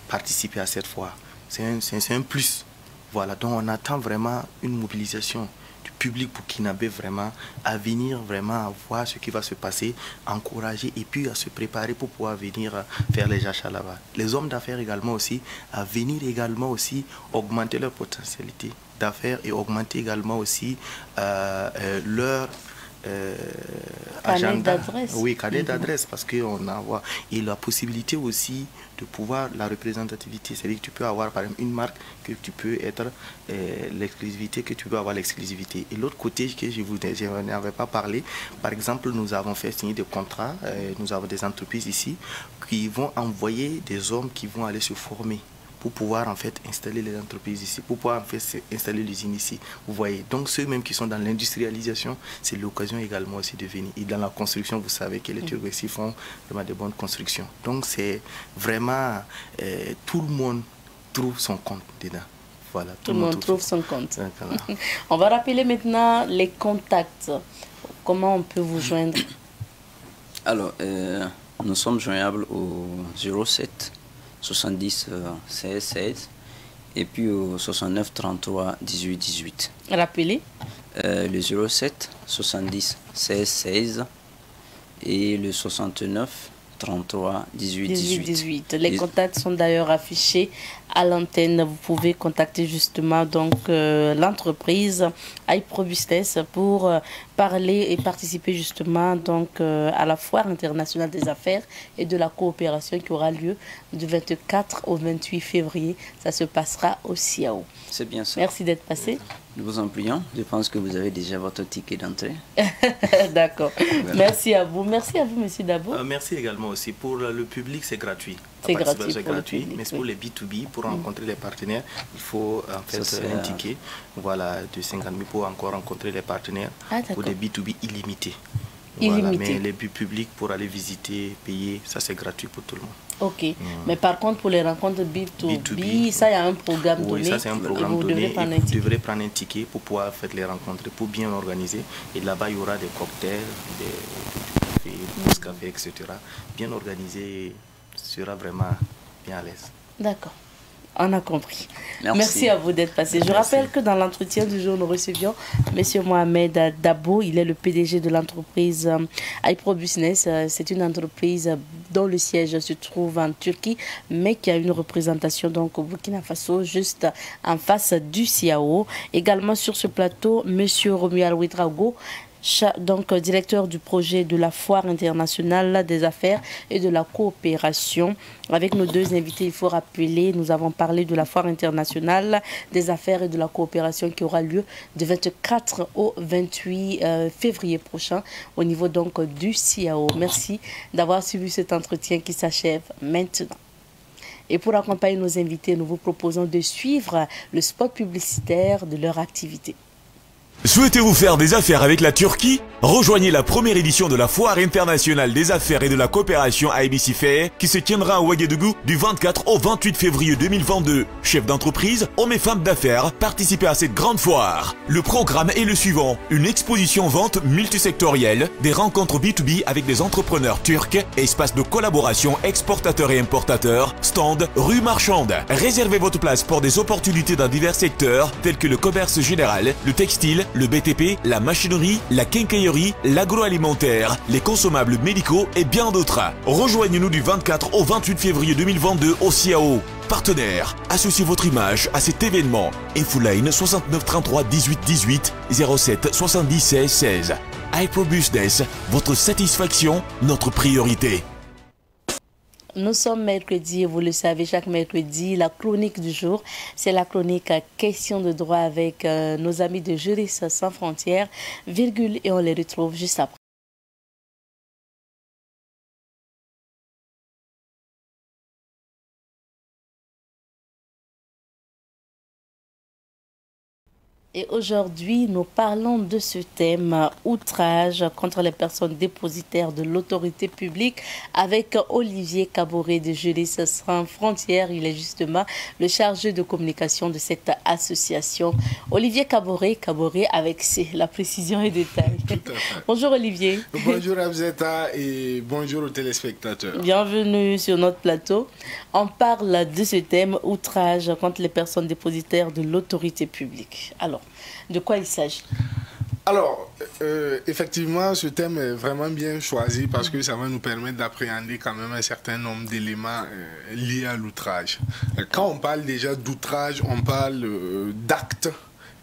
participer à cette foire. C'est un plus. Voilà, donc on attend vraiment une mobilisation du public burkinabé vraiment à venir vraiment voir ce qui va se passer, encourager et puis à se préparer pour pouvoir venir faire les achats là-bas. Les hommes d'affaires également aussi, à venir également aussi augmenter leur potentialité d'affaires et augmenter également aussi leur agenda. Oui, cadet d'adresse, parce qu'on a et la possibilité aussi de pouvoir la représentativité, c'est-à-dire que tu peux avoir par exemple une marque que tu peux être l'exclusivité, que tu peux avoir l'exclusivité. Et l'autre côté que je n'avais pas parlé, par exemple, nous avons fait signer des contrats, nous avons des entreprises ici qui vont envoyer des hommes qui vont aller se former pour pouvoir en fait installer les entreprises ici, pour pouvoir en fait installer l'usine ici. Vous voyez, donc ceux même qui sont dans l'industrialisation, c'est l'occasion également aussi de venir. Et dans la construction, vous savez que les Turcs aussi font vraiment de bonnes constructions. Donc c'est vraiment, tout le monde trouve son compte dedans. Voilà, tout le monde trouve son compte. Voilà. On va rappeler maintenant les contacts. Comment on peut vous joindre? Alors, nous sommes joignables au 07 70 16 16 et puis au 69 33 18 18. Rappelez. Le 07 70 16 16 et le 69 33 18 18. Les contacts sont d'ailleurs affichés à l'antenne. Vous pouvez contacter justement donc l'entreprise iProbusiness pour parler et participer justement donc à la foire internationale des affaires et de la coopération qui aura lieu du 24 au 28 février. Ça se passera au CIAO. C'est bien ça. Merci d'être passé. Nous vous en prions. Je pense que vous avez déjà votre ticket d'entrée. D'accord. Voilà. Merci à vous. Merci à vous, monsieur Dabo. Merci également aussi. Pour le public, c'est gratuit. C'est gratuit. C'est gratuit. Mais pour les B2B, pour rencontrer les partenaires, il faut en fait un ticket de 50 000 pour encore rencontrer les partenaires. Pour des B2B illimités. Voilà. Mais les buts publics pour aller visiter, payer, ça c'est gratuit pour tout le monde. Ok. Mais par contre, pour les rencontres B2B, ça, il y a un programme donné. Oui, ça, c'est un programme donné. Vous devrez prendre un ticket pour pouvoir les rencontrer, pour bien organiser. Et là-bas, il y aura des cocktails, des café, etc. Bien organisé, sera vraiment bien à l'aise. D'accord. On a compris. Merci à vous d'être passé. Je rappelle que dans l'entretien du jour, nous recevions M. Mohamed Dabo. Il est le PDG de l'entreprise iProbusiness. C'est une entreprise dont le siège se trouve en Turquie, mais qui a une représentation donc au Burkina Faso, juste en face du CIAO. Également sur ce plateau, M. Romuald Ouedraogo, donc directeur du projet de la foire internationale des affaires et de la coopération. Avec nos deux invités, il faut rappeler, nous avons parlé de la foire internationale des affaires et de la coopération qui aura lieu du 24 au 28 février prochain au niveau donc du CIAO. Merci d'avoir suivi cet entretien qui s'achève maintenant. Et pour accompagner nos invités, nous vous proposons de suivre le spot publicitaire de leur activité. Souhaitez-vous faire des affaires avec la Turquie? Rejoignez la première édition de la Foire internationale des affaires et de la coopération IBC Fair qui se tiendra à Ouagadougou du 24 au 28 février 2022. Chefs d'entreprise, hommes et femmes d'affaires, participez à cette grande foire. Le programme est le suivant. Une exposition vente multisectorielle, des rencontres B2B avec des entrepreneurs turcs, espace de collaboration exportateurs et importateurs, stand, rue marchande. Réservez votre place pour des opportunités dans divers secteurs tels que le commerce général, le textile, le BTP, la machinerie, la quincaillerie, l'agroalimentaire, les consommables médicaux et bien d'autres. Rejoignez-nous du 24 au 28 février 2022 au CIAO. Partenaire, associez votre image à cet événement. Infoline 69 33 18 18 07 76 16. iProBusiness, votre satisfaction, notre priorité. Nous sommes mercredi, vous le savez, chaque mercredi, la chronique du jour, c'est la chronique Questions de droit avec nos amis de Juristes sans frontières, virgule, et on les retrouve juste après. Et aujourd'hui, nous parlons de ce thème, outrage contre les personnes dépositaires de l'autorité publique, avec Olivier Caboret de Juristes sans frontières. Il est justement le chargé de communication de cette association. Olivier Caboret avec la précision et détail. Bonjour Olivier. Bonjour Abzeta et bonjour aux téléspectateurs. Bienvenue sur notre plateau. On parle de ce thème, outrage contre les personnes dépositaires de l'autorité publique. Alors, de quoi il s'agit? Alors, effectivement, ce thème est vraiment bien choisi parce que ça va nous permettre d'appréhender quand même un certain nombre d'éléments liés à l'outrage. Quand on parle déjà d'outrage, on parle d'actes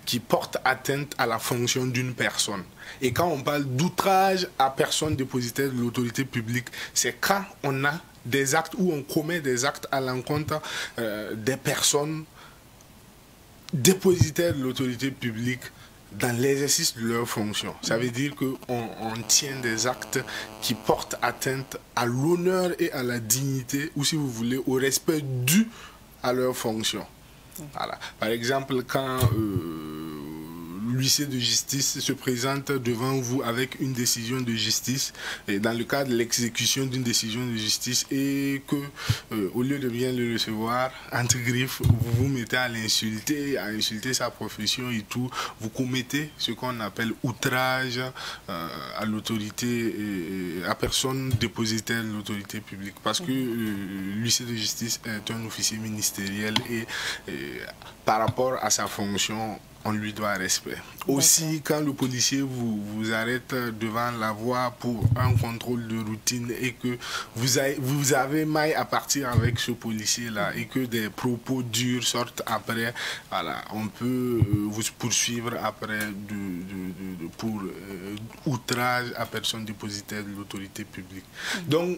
qui portent atteinte à la fonction d'une personne. Et quand on parle d'outrage à personne dépositaire de l'autorité publique, c'est quand on a des actes où on commet des actes à l'encontre des personnes dépositaires de l'autorité publique dans l'exercice de leurs fonctions. Ça veut dire qu'on tient des actes qui portent atteinte à l'honneur et à la dignité, ou si vous voulez, au respect dû à leurs fonctions. Voilà. Par exemple, quand l'huissier de justice se présente devant vous avec une décision de justice, et dans le cadre de l'exécution d'une décision de justice, et que au lieu de bien le recevoir, entre griffes, vous vous mettez à l'insulter, à insulter sa profession et tout, vous commettez ce qu'on appelle outrage à l'autorité, à personne dépositaire de l'autorité publique, parce que l'huissier de justice est un officier ministériel et par rapport à sa fonction, on lui doit respect. Aussi, quand le policier vous arrête devant la voie pour un contrôle de routine et que vous avez maille à partir avec ce policier-là et que des propos durs sortent après, voilà, on peut vous poursuivre après pour outrage à personne dépositaire de l'autorité publique. Donc,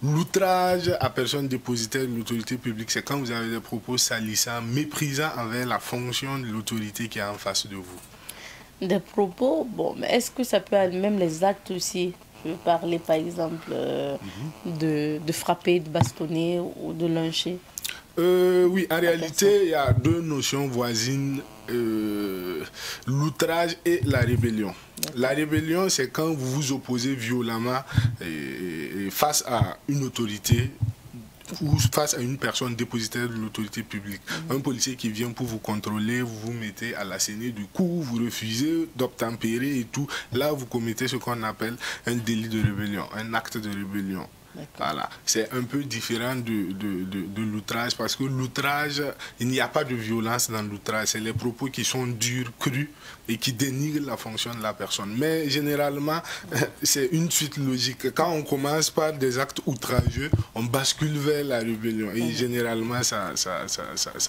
l'outrage à personne dépositaire de l'autorité publique, c'est quand vous avez des propos salissants, méprisants envers la fonction de l'autorité qui est en face de vous. Des propos, bon, mais est-ce que ça peut être même les actes aussi? Je veux parler par exemple de frapper, de bastonner ou de lyncher. Oui, en réalité, il y a deux notions voisines, l'outrage et la rébellion. La rébellion, c'est quand vous vous opposez violemment face à une autorité ou face à une personne dépositaire de l'autorité publique. Un policier qui vient pour vous contrôler, vous vous mettez à l'asséner du coup, vous refusez d'obtempérer et tout. Là, vous commettez ce qu'on appelle un délit de rébellion, un acte de rébellion. Voilà. C'est un peu différent de l'outrage parce que l'outrage, il n'y a pas de violence dans l'outrage. C'est les propos qui sont durs, crus et qui dénigrent la fonction de la personne. Mais généralement, c'est une suite logique. Quand on commence par des actes outrageux, on bascule vers la rébellion. Et généralement, ça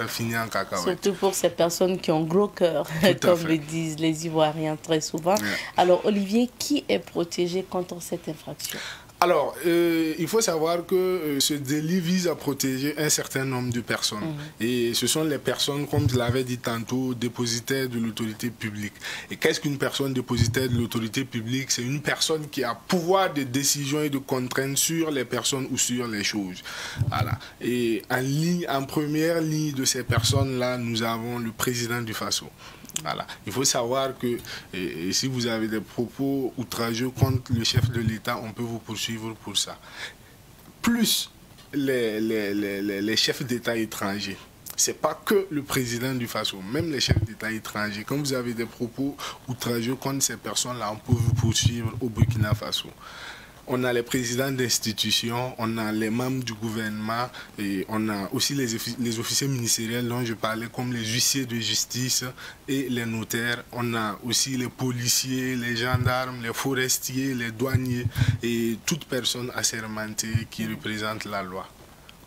finit en cacahuète. Surtout pour ces personnes qui ont gros cœur, comme le disent les Ivoiriens très souvent. Alors, Olivier, qui est protégé contre cette infraction? Alors, il faut savoir que ce délit vise à protéger un certain nombre de personnes. Et ce sont les personnes, comme je l'avais dit tantôt, dépositaires de l'autorité publique. Et qu'est-ce qu'une personne dépositaire de l'autorité publique? C'est une personne qui a pouvoir de décision et de contrainte sur les personnes ou sur les choses. Voilà. Et en première ligne de ces personnes-là, nous avons le président du FASO. Voilà. Il faut savoir que si vous avez des propos outrageux contre le chef de l'État, on peut vous poursuivre pour ça. Plus les chefs d'État étrangers. Ce n'est pas que le président du FASO, même les chefs d'État étrangers. Quand vous avez des propos outrageux contre ces personnes-là, on peut vous poursuivre au Burkina Faso. On a les présidents d'institutions, on a les membres du gouvernement et on a aussi les officiers ministériels dont je parlais, comme les huissiers de justice et les notaires. On a aussi les policiers, les gendarmes, les forestiers, les douaniers et toute personne assermentée qui représente la loi.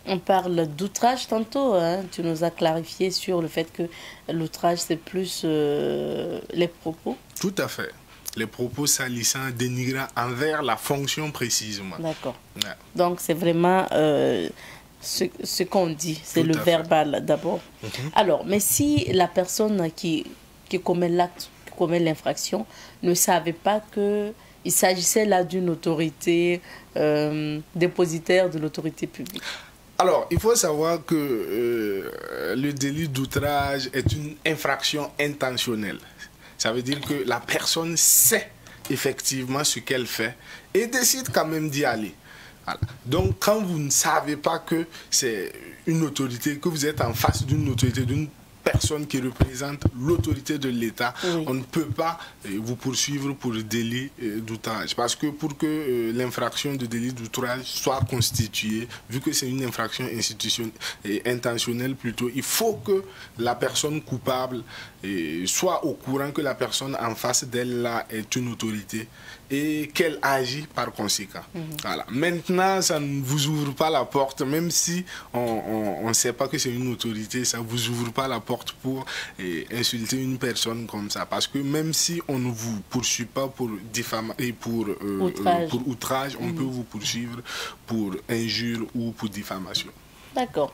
On parle d'outrage tantôt, hein. Tu nous as clarifié sur le fait que l'outrage c'est plus les propos. Tout à fait. Les propos salissants, dénigrants envers la fonction précisément. D'accord. Ouais. Donc c'est vraiment ce qu'on dit, c'est le verbal d'abord. Alors, mais si la personne qui commet l'acte, qui commet l'infraction, ne savait pas qu'il s'agissait là d'une autorité dépositaire de l'autorité publique? Alors, il faut savoir que le délit d'outrage est une infraction intentionnelle. Ça veut dire que la personne sait effectivement ce qu'elle fait et décide quand même d'y aller. Voilà. Donc, quand vous ne savez pas que c'est une autorité, que vous êtes en face d'une autorité, d'une personne qui représente l'autorité de l'État, on ne peut pas vous poursuivre pour le délit d'outrage. Parce que pour que l'infraction de délit d'outrage soit constituée, vu que c'est une infraction intentionnelle plutôt, il faut que la personne coupable soit au courant que la personne en face d'elle là est une autorité et qu'elle agit par conséquent. Voilà. Maintenant, ça ne vous ouvre pas la porte, même si on ne sait pas que c'est une autorité, ça ne vous ouvre pas la porte pour insulter une personne comme ça. Parce que même si on ne vous poursuit pas pour outrage, on peut vous poursuivre pour injure ou pour diffamation. D'accord.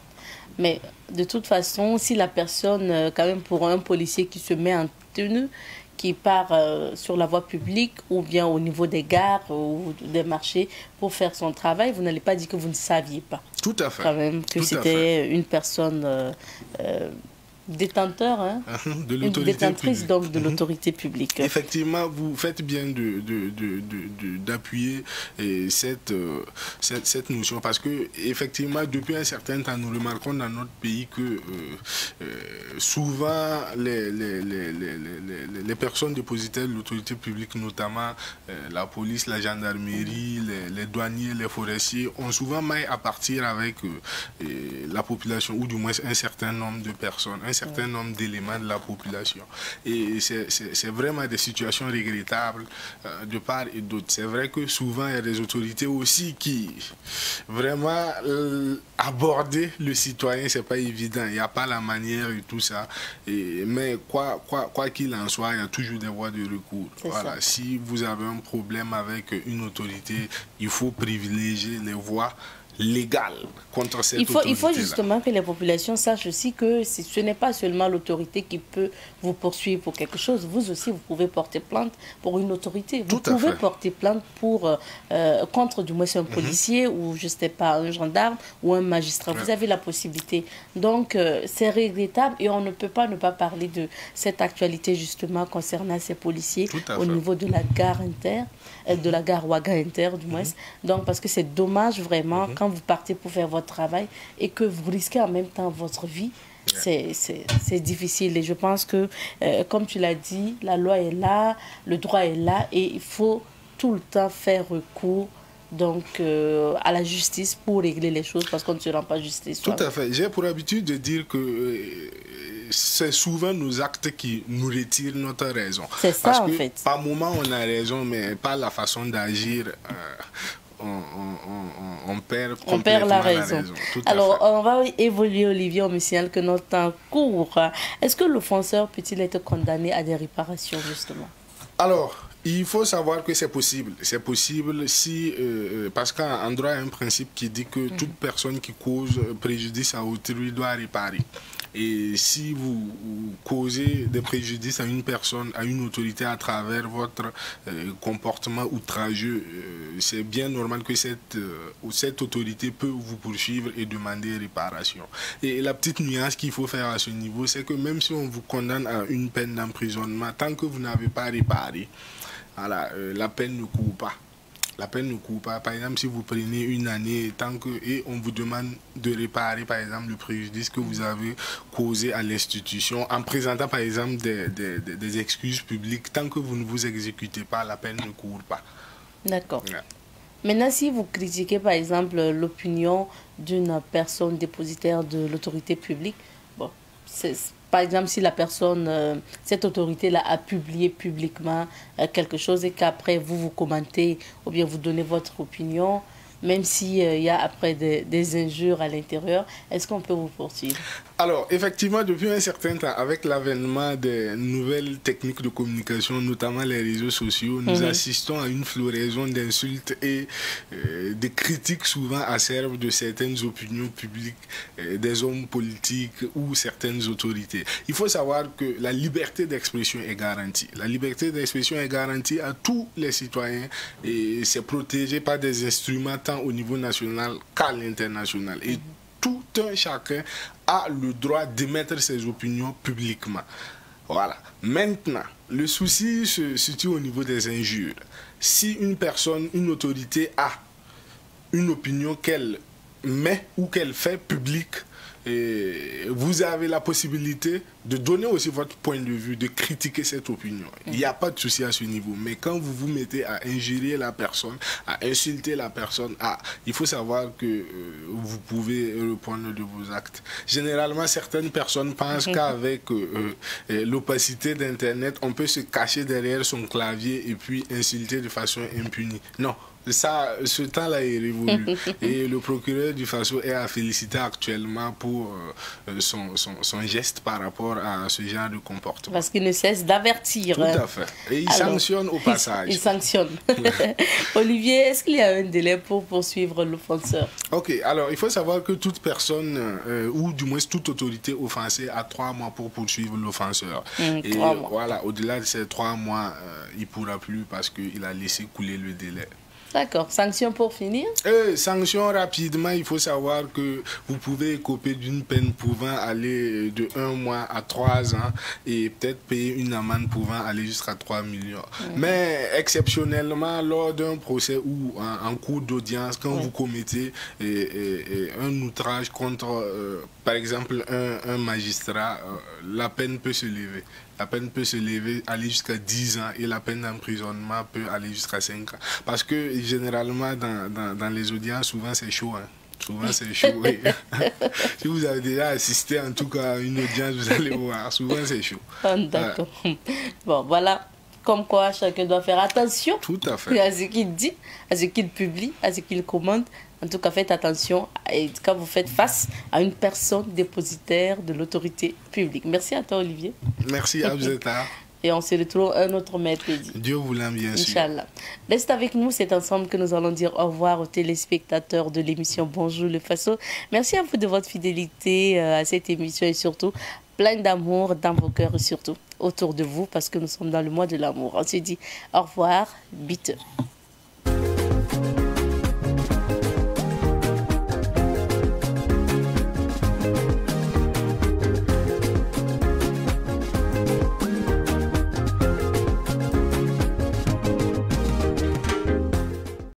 Mais de toute façon, si la personne, quand même pour un policier qui se met en tenue, qui part sur la voie publique ou bien au niveau des gares ou des marchés pour faire son travail, vous n'allez pas dire que vous ne saviez pas. Tout à fait. Quand même, que c'était une personne détenteur, hein, de l'autorité détentrice publique. Donc de l'autorité publique. Effectivement, vous faites bien d'appuyer cette notion parce que effectivement, depuis un certain temps, nous remarquons dans notre pays que souvent les personnes dépositaires de l'autorité publique, notamment la police, la gendarmerie, les douaniers, les forestiers, ont souvent maille à partir avec la population ou du moins un certain nombre de personnes, un certain nombre d'éléments de la population. Et c'est vraiment des situations regrettables de part et d'autre. C'est vrai que souvent il y a des autorités aussi qui vraiment aborder le citoyen, c'est pas évident. Il n'y a pas la manière et tout ça. Mais quoi qu'il en soit, il y a toujours des voies de recours. Voilà. Si vous avez un problème avec une autorité, il faut privilégier les voies légal contre cette autorité. Il faut justement que les populations sachent aussi que ce n'est pas seulement l'autorité qui peut vous poursuivre pour quelque chose. Vous aussi, vous pouvez porter plainte pour une autorité. Vous pouvez porter plainte contre du moins un policier ou je ne sais pas, un gendarme ou un magistrat. Vous avez la possibilité. Donc, c'est regrettable et on ne peut pas ne pas parler de cette actualité justement concernant ces policiers au niveau de la gare Inter, de la gare Ouaga Inter du moins. Donc, parce que c'est dommage vraiment quand vous partez pour faire votre travail et que vous risquez en même temps votre vie, c'est difficile. Et je pense que, comme tu l'as dit, la loi est là, le droit est là et il faut tout le temps faire recours donc, à la justice pour régler les choses parce qu'on ne se rend pas justice. Tout à fait. J'ai pour habitude de dire que c'est souvent nos actes qui nous retirent notre raison. C'est ça, parce en que fait. Par moment, on a raison, mais par la façon d'agir... on perd la raison. Alors, on va évoluer, Olivier. On me signale que notre temps court. Est-ce que l'offenseur peut-il être condamné à des réparations, justement? Alors, Il faut savoir que c'est possible. C'est possible si, parce qu'en droit, il y a un principe qui dit que toute personne qui cause préjudice à autrui doit réparer. Et si vous causez des préjudices à une personne, à une autorité à travers votre comportement outrageux, c'est bien normal que cette autorité peut vous poursuivre et demander réparation. Et la petite nuance qu'il faut faire à ce niveau, c'est que même si on vous condamne à une peine d'emprisonnement, tant que vous n'avez pas réparé, voilà, la peine ne court pas. La peine ne court pas. Par exemple, si vous prenez une année et on vous demande de réparer, par exemple, le préjudice que vous avez causé à l'institution en présentant, par exemple, des excuses publiques, tant que vous ne vous exécutez pas, la peine ne court pas. D'accord. Ouais. Maintenant, si vous critiquez, par exemple, l'opinion d'une personne dépositaire de l'autorité publique, bon, par exemple, si la personne, cette autorité-là a publié publiquement quelque chose et qu'après vous commentez ou bien vous donnez votre opinion, même s'il y a après des injures à l'intérieur, est-ce qu'on peut vous poursuivre? Alors, effectivement, depuis un certain temps, avec l'avènement des nouvelles techniques de communication, notamment les réseaux sociaux, nous assistons à une floraison d'insultes et de critiques souvent acerbes de certaines opinions publiques, des hommes politiques ou certaines autorités. Il faut savoir que la liberté d'expression est garantie. La liberté d'expression est garantie à tous les citoyens et c'est protégé par des instruments tant au niveau national qu'à l'international. Et tout un chacun a le droit d'émettre ses opinions publiquement. Voilà. Maintenant, le souci se situe au niveau des injures. Si une personne, une autorité a une opinion qu'elle met ou qu'elle fait publique, vous avez la possibilité de donner aussi votre point de vue, de critiquer cette opinion. Il n'y a pas de souci à ce niveau. Mais quand vous vous mettez à injurier la personne, à insulter la personne, il faut savoir que vous pouvez répondre de vos actes. Généralement, certaines personnes pensent qu'avec l'opacité d'Internet, on peut se cacher derrière son clavier et puis insulter de façon impunie. Non. Ce temps-là est révolu. Et le procureur du Faso est à féliciter actuellement pour son geste par rapport à ce genre de comportement. Parce qu'il ne cesse d'avertir. Tout à fait. Et il sanctionne au passage. Il sanctionne. Olivier, est-ce qu'il y a un délai pour poursuivre l'offenseur? Ok, alors il faut savoir que toute personne, ou du moins toute autorité offensée, a 3 mois pour poursuivre l'offenseur. Et voilà, au-delà de ces 3 mois, il ne pourra plus parce qu'il a laissé couler le délai. D'accord. Sanction pour finir? Sanction rapidement, il faut savoir que vous pouvez écoper d'une peine pouvant aller de 1 mois à 3 ans et peut-être payer une amende pouvant aller jusqu'à 3 millions. Mais exceptionnellement, lors d'un procès ou en cours d'audience, quand vous commettez un outrage contre, par exemple, un magistrat, la peine peut se lever. La peine peut se lever, aller jusqu'à 10 ans et la peine d'emprisonnement peut aller jusqu'à 5 ans. Parce que généralement, dans les audiences, souvent c'est chaud. Hein. Souvent c'est chaud. Oui. Si vous avez déjà assisté en tout cas à une audience, vous allez voir. Souvent c'est chaud. D'accord. Bon, voilà. Comme quoi, chacun doit faire attention. Tout à fait. À ce qu'il dit, à ce qu'il publie, à ce qu'il commente. En tout cas, faites attention quand vous faites face à une personne dépositaire de l'autorité publique. Merci à toi, Olivier. Merci à vous. Et on se retrouve un autre mercredi. Dieu voulant, bien sûr. Inch'Allah. Reste avec nous, c'est ensemble que nous allons dire au revoir aux téléspectateurs de l'émission Bonjour le Faso. Merci à vous de votre fidélité à cette émission et surtout plein d'amour dans vos cœurs et surtout autour de vous parce que nous sommes dans le mois de l'amour. On se dit au revoir, biteux.